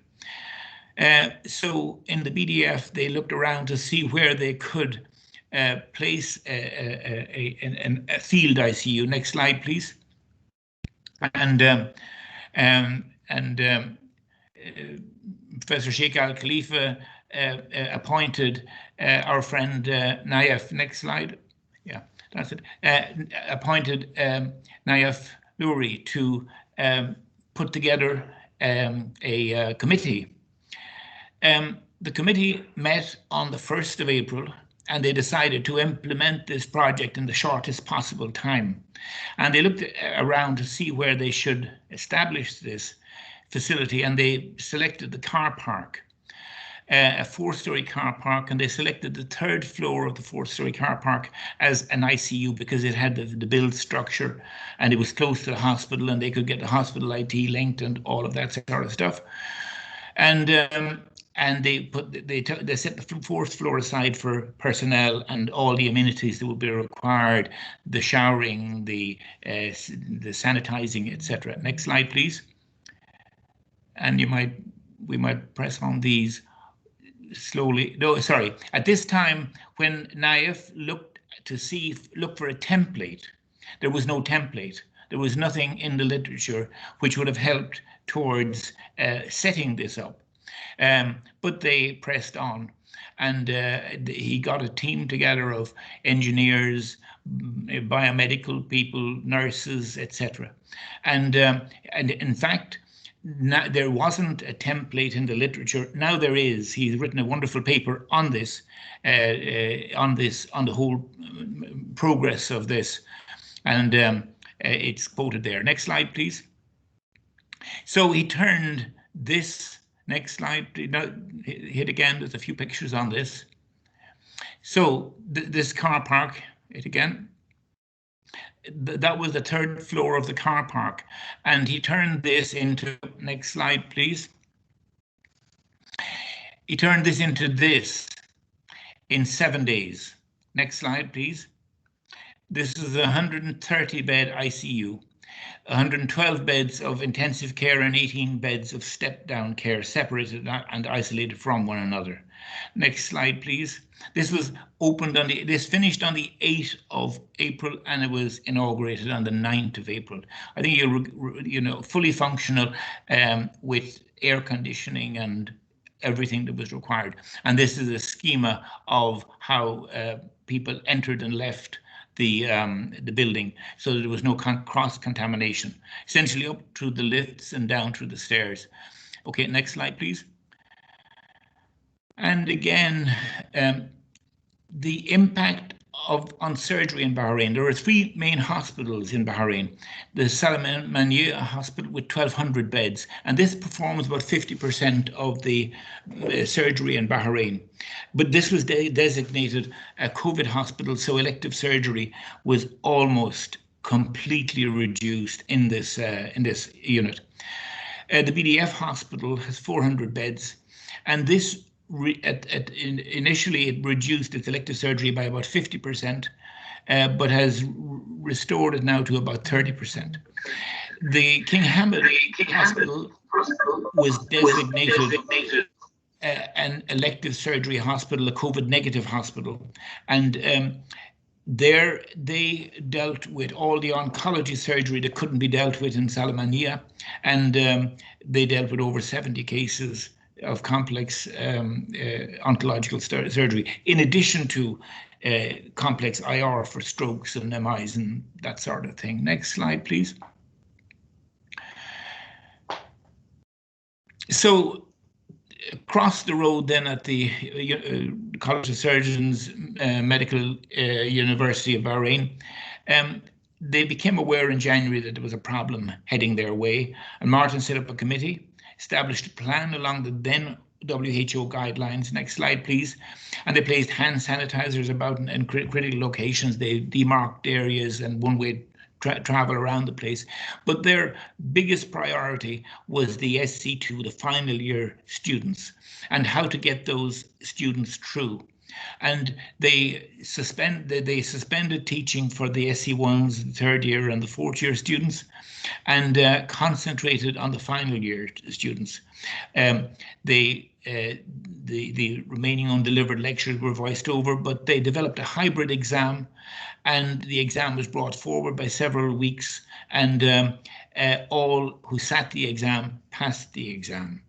So in the BDF, they looked around to see where they could place a field ICU. Next slide, please. And Professor Sheikh Al Khalifa appointed our friend Nayef. Next slide. Yeah, that's it. Appointed Nayef Nouri to put together a committee. The committee met on the 1st of April, and they decided to implement this project in the shortest possible time. And they looked around to see where they should establish this facility, and they selected the car park, a 4-story car park, and they selected the 3rd floor of the 4-story car park as an ICU because it had the build structure and it was close to the hospital and they could get the hospital IT linked and all of that sort of stuff. And they set the 4th floor aside for personnel and all the amenities that would be required, the showering, the sanitizing, etc. Next slide, please. And we might press on these slowly. No, sorry. At this time, when Nayef looked for a template, there was no template. There was nothing in the literature which would have helped towards setting this up. But they pressed on, and he got a team together of engineers, biomedical people, nurses, etc. And in fact, there wasn't a template in the literature. Now there is. He's written a wonderful paper on this, on the whole progress of this, and it's quoted there. Next slide, please. So he turned this. Next slide, hit again, there's a few pictures on this. So this car park, hit again. That was the 3rd floor of the car park. And he turned this into, next slide, please. He turned this into this in 7 days. Next slide, please. This is a 130 bed ICU. 112 beds of intensive care and 18 beds of step-down care, separated and isolated from one another. Next slide, please. This was opened this finished on the 8th of April, and it was inaugurated on the 9th of April. I think you're fully functional with air conditioning and everything that was required. And this is a schema of how people entered and left the building, so that there was no cross-contamination, essentially up through the lifts and down through the stairs. Okay, next slide, please. And again, the impact on surgery in Bahrain. There are 3 main hospitals in Bahrain. The Salamaniya Hospital with 1,200 beds, and this performs about 50% of the surgery in Bahrain. But this was designated a COVID hospital, so elective surgery was almost completely reduced in this unit. The BDF hospital has 400 beds, and this initially it reduced its elective surgery by about 50%, but has restored it now to about 30%. The King Hamad Hospital was designated an elective surgery hospital, a COVID negative hospital, and there they dealt with all the oncology surgery that couldn't be dealt with in Salamaniya, and they dealt with over 70 cases of complex oncological surgery, in addition to complex IR for strokes and MIs and that sort of thing. Next slide, please. So across the road then at the College of Surgeons Medical University of Bahrain, they became aware in January that there was a problem heading their way, and Martin set up a committee, established a plan along the then WHO guidelines. Next slide, please. And they placed hand sanitizers about in critical locations. They demarked areas and one-way travel around the place. But their biggest priority was the SC2, the final year students, and how to get those students through. And they suspended teaching for the SC1s, the third year and the fourth year students, and concentrated on the final year students. The remaining undelivered lectures were voiced over, but they developed a hybrid exam, and the exam was brought forward by several weeks, and all who sat the exam passed the exam.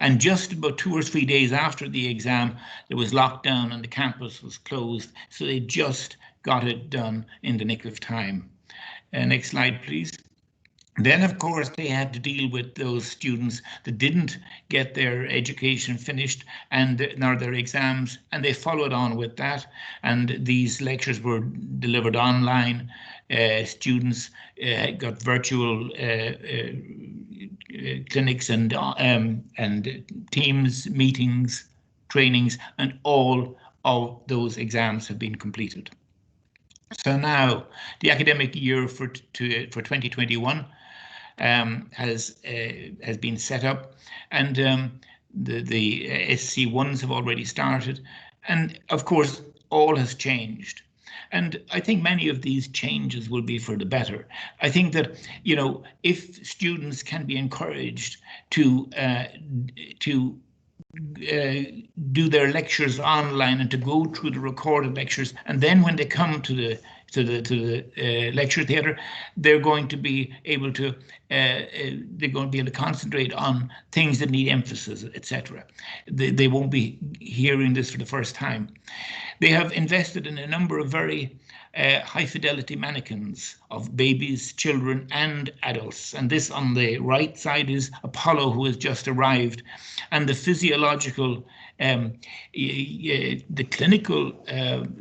And just about 2 or 3 days after the exam, there was lockdown and the campus was closed, so they just got it done in the nick of time. Next slide, please. Then, of course, they had to deal with those students that didn't get their education finished nor their exams, and they followed on with that. And these lectures were delivered online. Students got virtual clinics and Teams meetings, trainings, and all of those exams have been completed. So now the academic year for 2021 has been set up, and the SC1s have already started, and of course all has changed. And I think many of these changes will be for the better. I think that, you know, if students can be encouraged to do their lectures online and to go through the recorded lectures, and then when they come to the lecture theatre, they're going to be able to concentrate on things that need emphasis, etc. They won't be hearing this for the first time. They have invested in a number of very high fidelity mannequins of babies, children and adults. And this on the right side is Apollo, who has just arrived. And the physiological, the clinical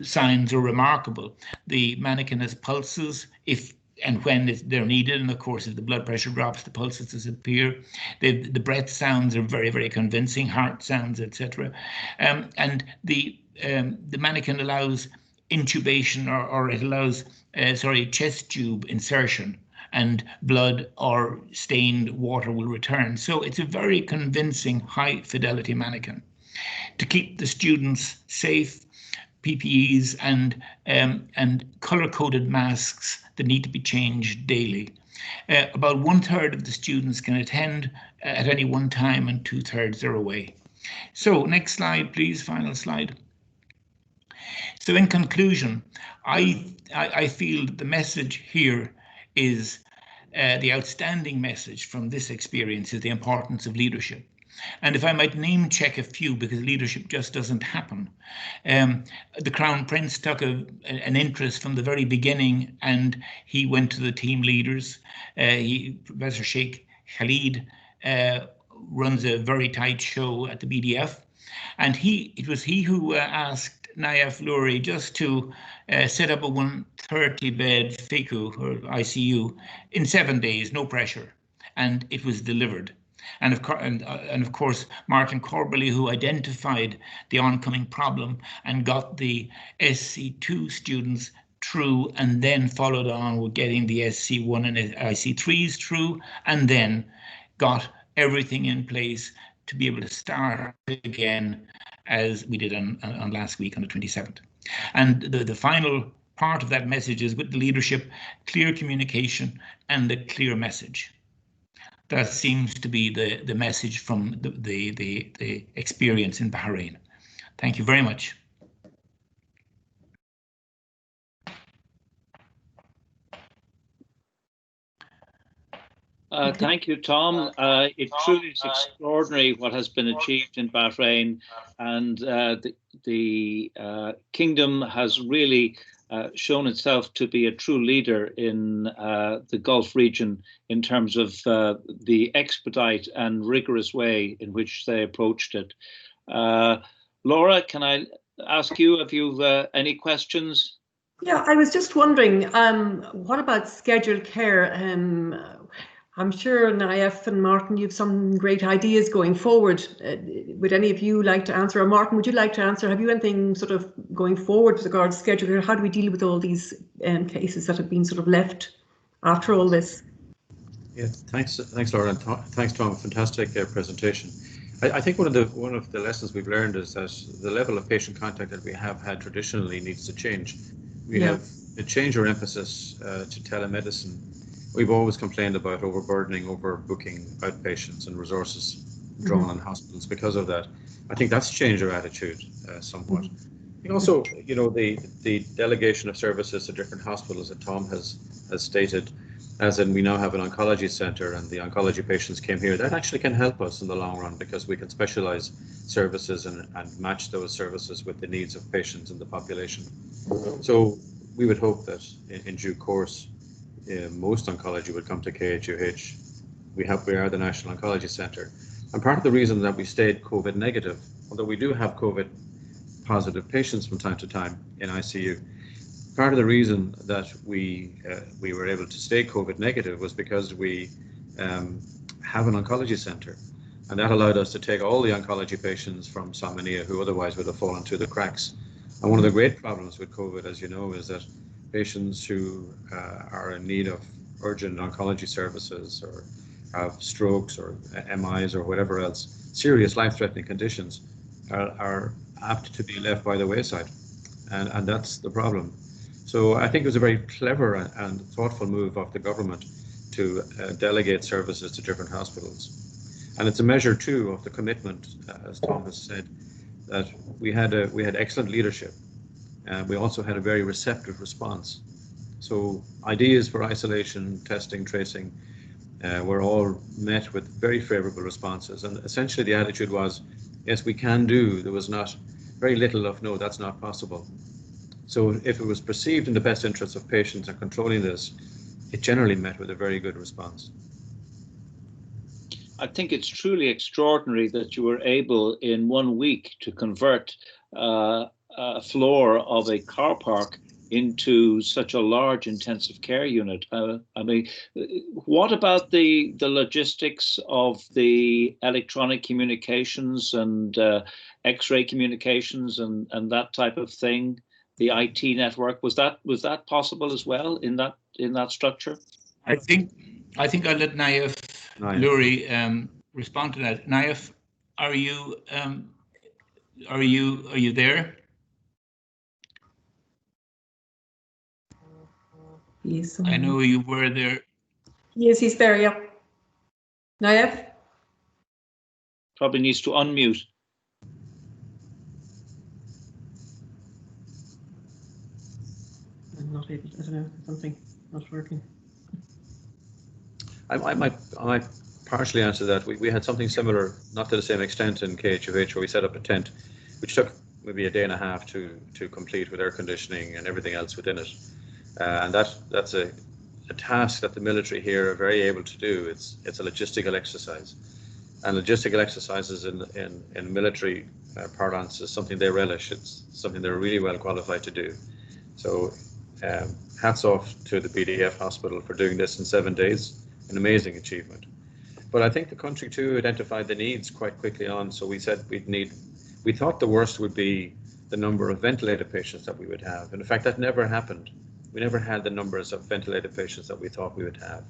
signs are remarkable. The mannequin has pulses if and when they're needed, and of course if the blood pressure drops, the pulses disappear. The breath sounds are very, very convincing, heart sounds, etc. And the mannequin allows intubation, or it allows chest tube insertion, and blood or stained water will return. So it's a very convincing high fidelity mannequin. To keep the students safe, PPEs and color-coded masks that need to be changed daily. About 1/3 of the students can attend at any one time, and 2/3 are away. So next slide, please, final slide. So in conclusion, I feel that the message here is the outstanding message from this experience is the importance of leadership. And if I might name check a few, because leadership just doesn't happen. The Crown Prince took an interest from the very beginning, and he went to the team leaders. Professor Sheikh Khalid runs a very tight show at the BDF, and it was he who asked Nayef Luri just to set up a 130-bed FICU or ICU in 7 days, no pressure, and it was delivered. And of course, Martin Corbally, who identified the oncoming problem and got the SC2 students through, and then followed on with getting the SC1 and IC3s through, and then got everything in place to be able to start again, as we did on last week on the 27th. And the final part of that message is with the leadership, clear communication and a clear message. That seems to be the message from the experience in Bahrain. Thank you very much. Thank you, Tom. It truly is extraordinary what has been achieved in Bahrain, and the kingdom has really shown itself to be a true leader in the Gulf region in terms of the expedite and rigorous way in which they approached it. Laura, can I ask you, have you any questions? Yeah, I was just wondering, what about scheduled care? I'm sure Nayef and Martin, you have some great ideas going forward. Would any of you like to answer? Or Martin, would you like to answer? Have you anything sort of going forward with regards to schedule care? How do we deal with all these cases that have been sort of left after all this? Yeah, thanks, Laura, and thanks, Tom. Fantastic presentation. I think one of the lessons we've learned is that the level of patient contact that we have had traditionally needs to change. We have to change our emphasis to telemedicine. We've always complained about overburdening, overbooking outpatients and resources drawn on hospitals because of that. I think that's changed our attitude somewhat. I think also, you know, the delegation of services to different hospitals that Tom has stated, as in we now have an oncology centre and the oncology patients came here, that actually can help us in the long run because we can specialise services and match those services with the needs of patients in the population. So we would hope that in due course, most oncology would come to KHUH. We are the National Oncology Centre. And part of the reason that we stayed COVID negative, although we do have COVID positive patients from time to time in ICU, part of the reason that we were able to stay COVID negative was because we have an oncology centre, and that allowed us to take all the oncology patients from Salmonia who otherwise would have fallen through the cracks. And one of the great problems with COVID, as you know, is that patients who are in need of urgent oncology services or have strokes or MIs or whatever else, serious life-threatening conditions, are apt to be left by the wayside, and that's the problem. So I think it was a very clever and thoughtful move of the government to delegate services to different hospitals. And it's a measure too of the commitment, as Tom has said, that we had excellent leadership, and we also had a very receptive response. So ideas for isolation, testing, tracing were all met with very favourable responses. And essentially the attitude was, yes, we can do. There was not very little of, no, that's not possible. So if it was perceived in the best interests of patients and controlling this, it generally met with a very good response. I think it's truly extraordinary that you were able in 1 week to convert a floor of a car park into such a large intensive care unit. I mean, what about the logistics of the electronic communications and X-ray communications and that type of thing? The IT network, was that possible as well in that structure? I think I'll let Naif Luri respond to that. Naif, are you there? Yes. I know you were there. Yes, he's there. Yeah. Naif? Probably needs to unmute. I'm not able to, I don't know, something not working. I might partially answer that. We had something similar, not to the same extent in KHUH, where we set up a tent, which took maybe a day and a half to complete with air conditioning and everything else within it. And that's a task that the military here are very able to do. It's a logistical exercise. And logistical exercises in military parlance is something they relish. It's something they're really well qualified to do. So hats off to the BDF hospital for doing this in 7 days, an amazing achievement. But I think the country too identified the needs quite quickly on. So we said we thought the worst would be the number of ventilated patients that we would have. And in fact, that never happened. We never had the numbers of ventilated patients that we thought we would have.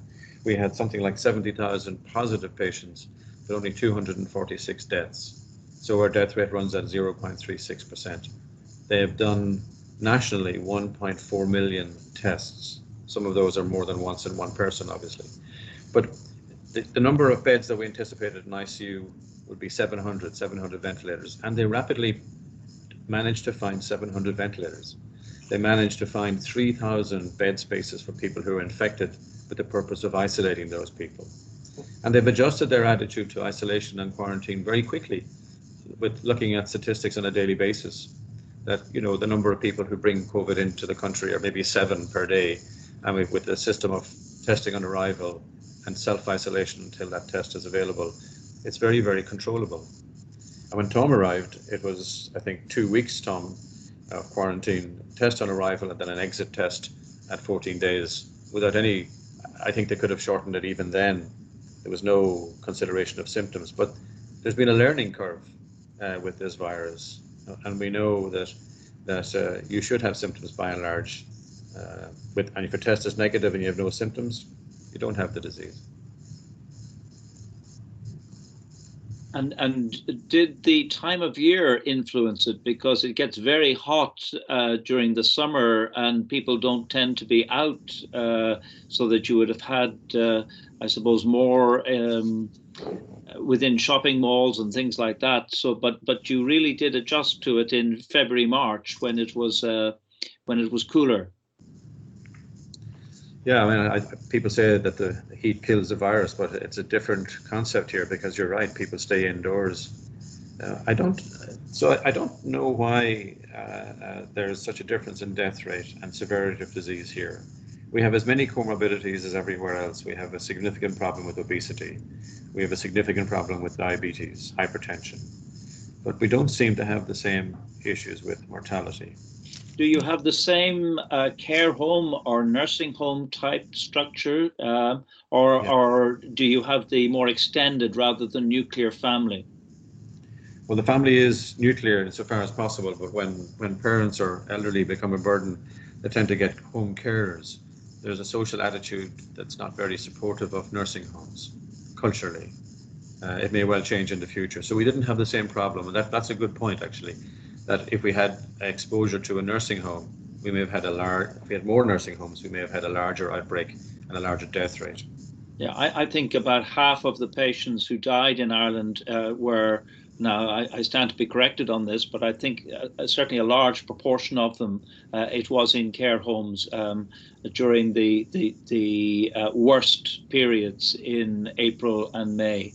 We had something like 70,000 positive patients, but only 246 deaths. So our death rate runs at 0.36%. They have done nationally 1.4 million tests. Some of those are more than once in one person, obviously. But the number of beds that we anticipated in ICU would be 700 ventilators, and they rapidly managed to find 700 ventilators. They managed to find 3,000 bed spaces for people who are infected with the purpose of isolating those people. And they've adjusted their attitude to isolation and quarantine very quickly, with looking at statistics on a daily basis, that, you know, the number of people who bring COVID into the country are maybe 7 per day. And with the system of testing on arrival and self-isolation until that test is available, it's very, very controllable. And when Tom arrived, it was, I think, 2 weeks, Tom, of quarantine, test on arrival, and then an exit test at 14 days without any, I think they could have shortened it even then. There was no consideration of symptoms, but there's been a learning curve with this virus. And we know that you should have symptoms by and large and if your test is negative and you have no symptoms, you don't have the disease. And did the time of year influence it? Because it gets very hot during the summer and people don't tend to be out, so that you would have had, I suppose, more within shopping malls and things like that. So, but you really did adjust to it in February, March when it was cooler. Yeah, I mean, people say that the heat kills the virus, but it's a different concept here because you're right. People stay indoors. I don't know why there's such a difference in death rate and severity of disease here. We have as many comorbidities as everywhere else. We have a significant problem with obesity. We have a significant problem with diabetes, hypertension, but we don't seem to have the same issues with mortality. Do you have the same care home or nursing home type structure, or do you have the more extended rather than nuclear family? Well, the family is nuclear insofar as possible, but when parents or elderly become a burden, they tend to get home carers. There's a social attitude that's not very supportive of nursing homes culturally. It may well change in the future. So we didn't have the same problem, and that's a good point actually. That if we had exposure to a nursing home, we may have had if we had more nursing homes, we may have had a larger outbreak and a larger death rate. Yeah, I think about half of the patients who died in Ireland were, now I stand to be corrected on this, but I think certainly a large proportion of them, it was in care homes during the worst periods in April and May.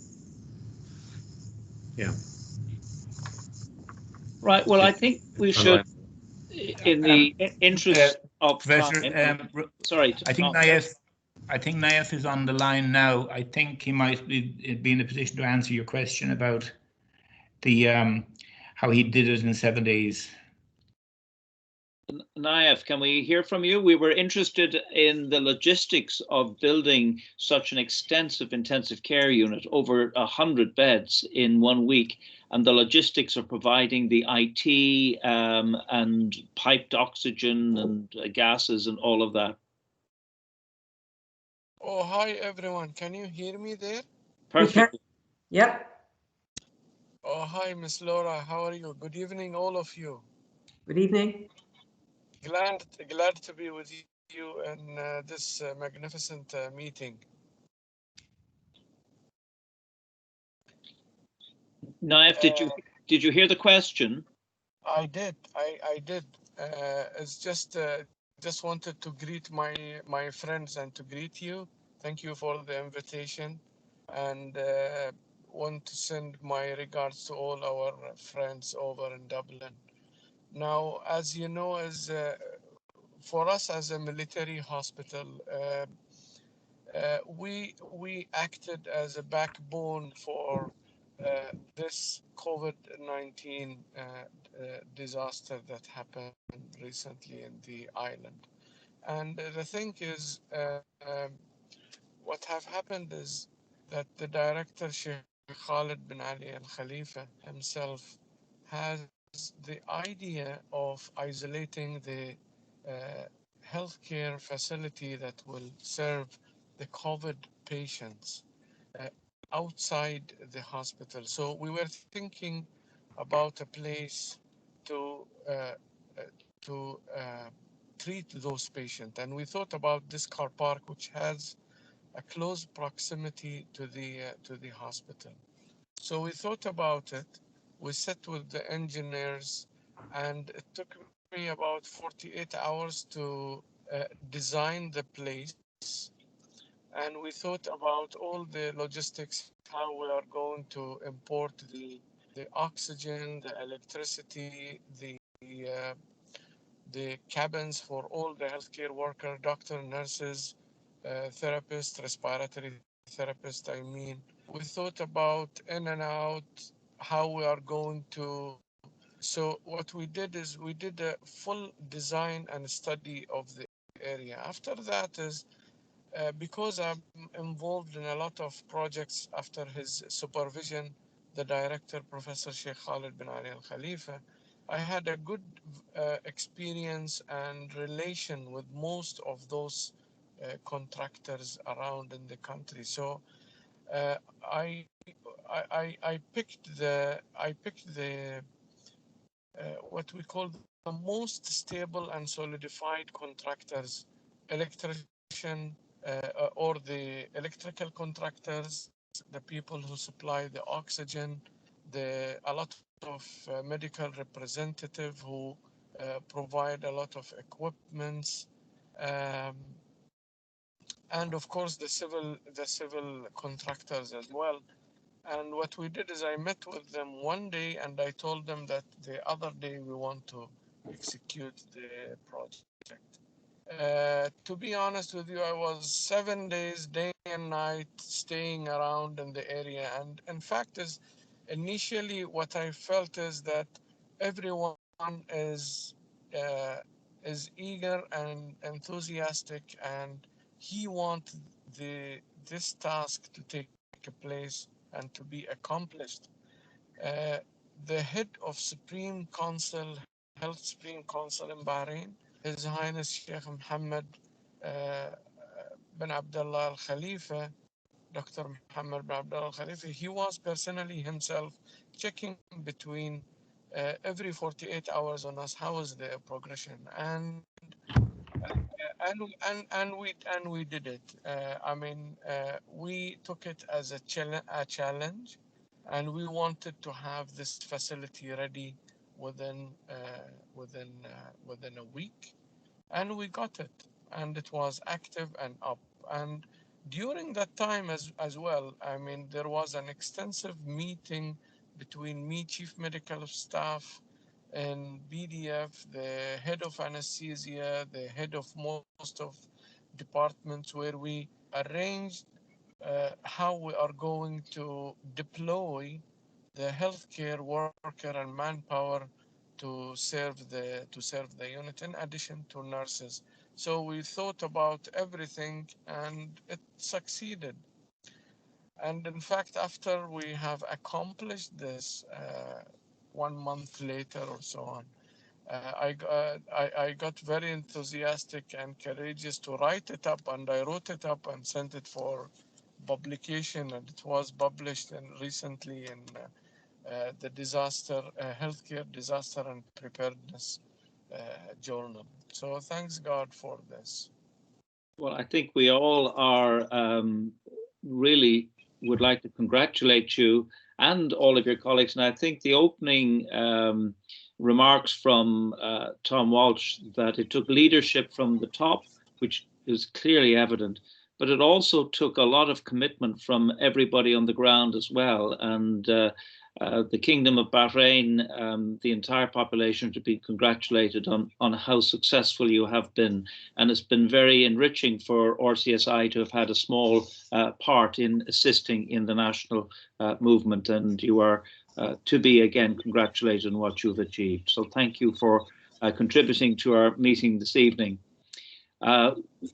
Yeah. Right, well, I think we should, in the interest of time, sorry. I think Naif is on the line now. I think he might be in a position to answer your question about the how he did it in 7 days. Naif, can we hear from you? We were interested in the logistics of building such an extensive intensive care unit, over 100 beds in 1 week, and the logistics of providing the IT and piped oxygen and gases and all of that. Oh, hi everyone. Can you hear me there? Perfect. Yep. Oh, hi, Miss Laura. How are you? Good evening, all of you. Good evening. Glad to be with you in this magnificent meeting. Naif, did you hear the question? I did. I did. It's just wanted to greet my friends and to greet you. Thank you for the invitation, and want to send my regards to all our friends over in Dublin. Now, as you know, for us as a military hospital, we acted as a backbone for this COVID-19 disaster that happened recently in the island. And the thing is, what have happened is that the director, Sheikh Khalid bin Ali Al Khalifa himself, has the idea of isolating the healthcare facility that will serve the COVID patients outside the hospital. So we were thinking about a place to treat those patients, and we thought about this car park, which has a close proximity to the hospital. So we thought about it. We sat with the engineers, and it took me about 48 hours to design the place. And we thought about all the logistics, how we are going to import the oxygen, the electricity, the cabins for all the healthcare workers, doctors, nurses, therapists, respiratory therapists, I mean. We thought about in and out, how we are going to. So what we did is we did a full design and study of the area. After that is, because I'm involved in a lot of projects after his supervision, the director, Professor Sheikh Khalid bin Ali Al Khalifa, I had a good experience and relation with most of those contractors around in the country. So I picked the what we call the most stable and solidified contractors, electrician or the electrical contractors, the people who supply the oxygen, a lot of medical representative who provide a lot of equipments, and of course the civil contractors as well. And what we did is I met with them one day and I told them that the other day we want to execute the project. To be honest with you, I was 7 days, day and night, staying around in the area. And in fact, initially what I felt is that everyone is eager and enthusiastic, and he wants this task to take place and to be accomplished. The head of Supreme Council, Health Supreme Council in Bahrain, His Highness Sheikh Mohammed bin Abdullah Al Khalifa, Dr. Mohammed bin Abdullah Al Khalifa, he was personally himself checking between every 48 hours on us how is the progression, and we did it. I mean, we took it as a challenge, and we wanted to have this facility ready within a week, and we got it, and it was active and up. And during that time as well, I mean, there was an extensive meeting between me, Chief Medical Staff, and BDF, the head of anesthesia, the head of most of departments, where we arranged how we are going to deploy the healthcare worker and manpower to serve the unit, in addition to nurses. So we thought about everything, and it succeeded. And in fact, after we have accomplished this, 1 month later or so on, I got very enthusiastic and courageous to write it up, and I wrote it up and sent it for publication, and it was published recently in the healthcare disaster and preparedness journal. So thanks God for this. Well, I think we all are really would like to congratulate you and all of your colleagues. And I think the opening remarks from Tom Walsh, that it took leadership from the top, which is clearly evident, but it also took a lot of commitment from everybody on the ground as well. And the Kingdom of Bahrain, the entire population, to be congratulated on how successful you have been. And it's been very enriching for RCSI to have had a small part in assisting in the national movement. And you are to be again congratulated on what you've achieved. So thank you for contributing to our meeting this evening.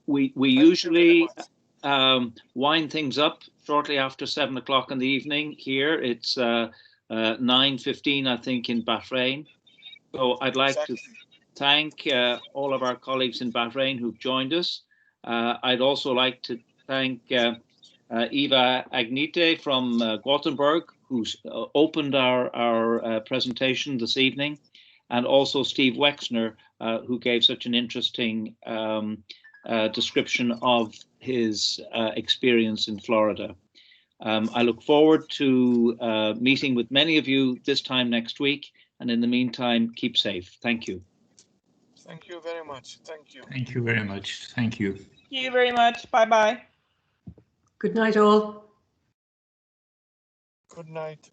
We usually wind things up shortly after 7 o'clock in the evening here. It's 9:15, I think, in Bahrain. So I'd like to thank all of our colleagues in Bahrain who've joined us. I'd also like to thank Eva Agnite from Gothenburg, who's opened our presentation this evening, and also Steve Wexner, who gave such an interesting description of his experience in Florida. I look forward to meeting with many of you this time next week, and in the meantime, keep safe. Thank you. Thank you very much. Thank you. Thank you very much. Thank you. Thank you very much. Bye-bye. Good night, all. Good night.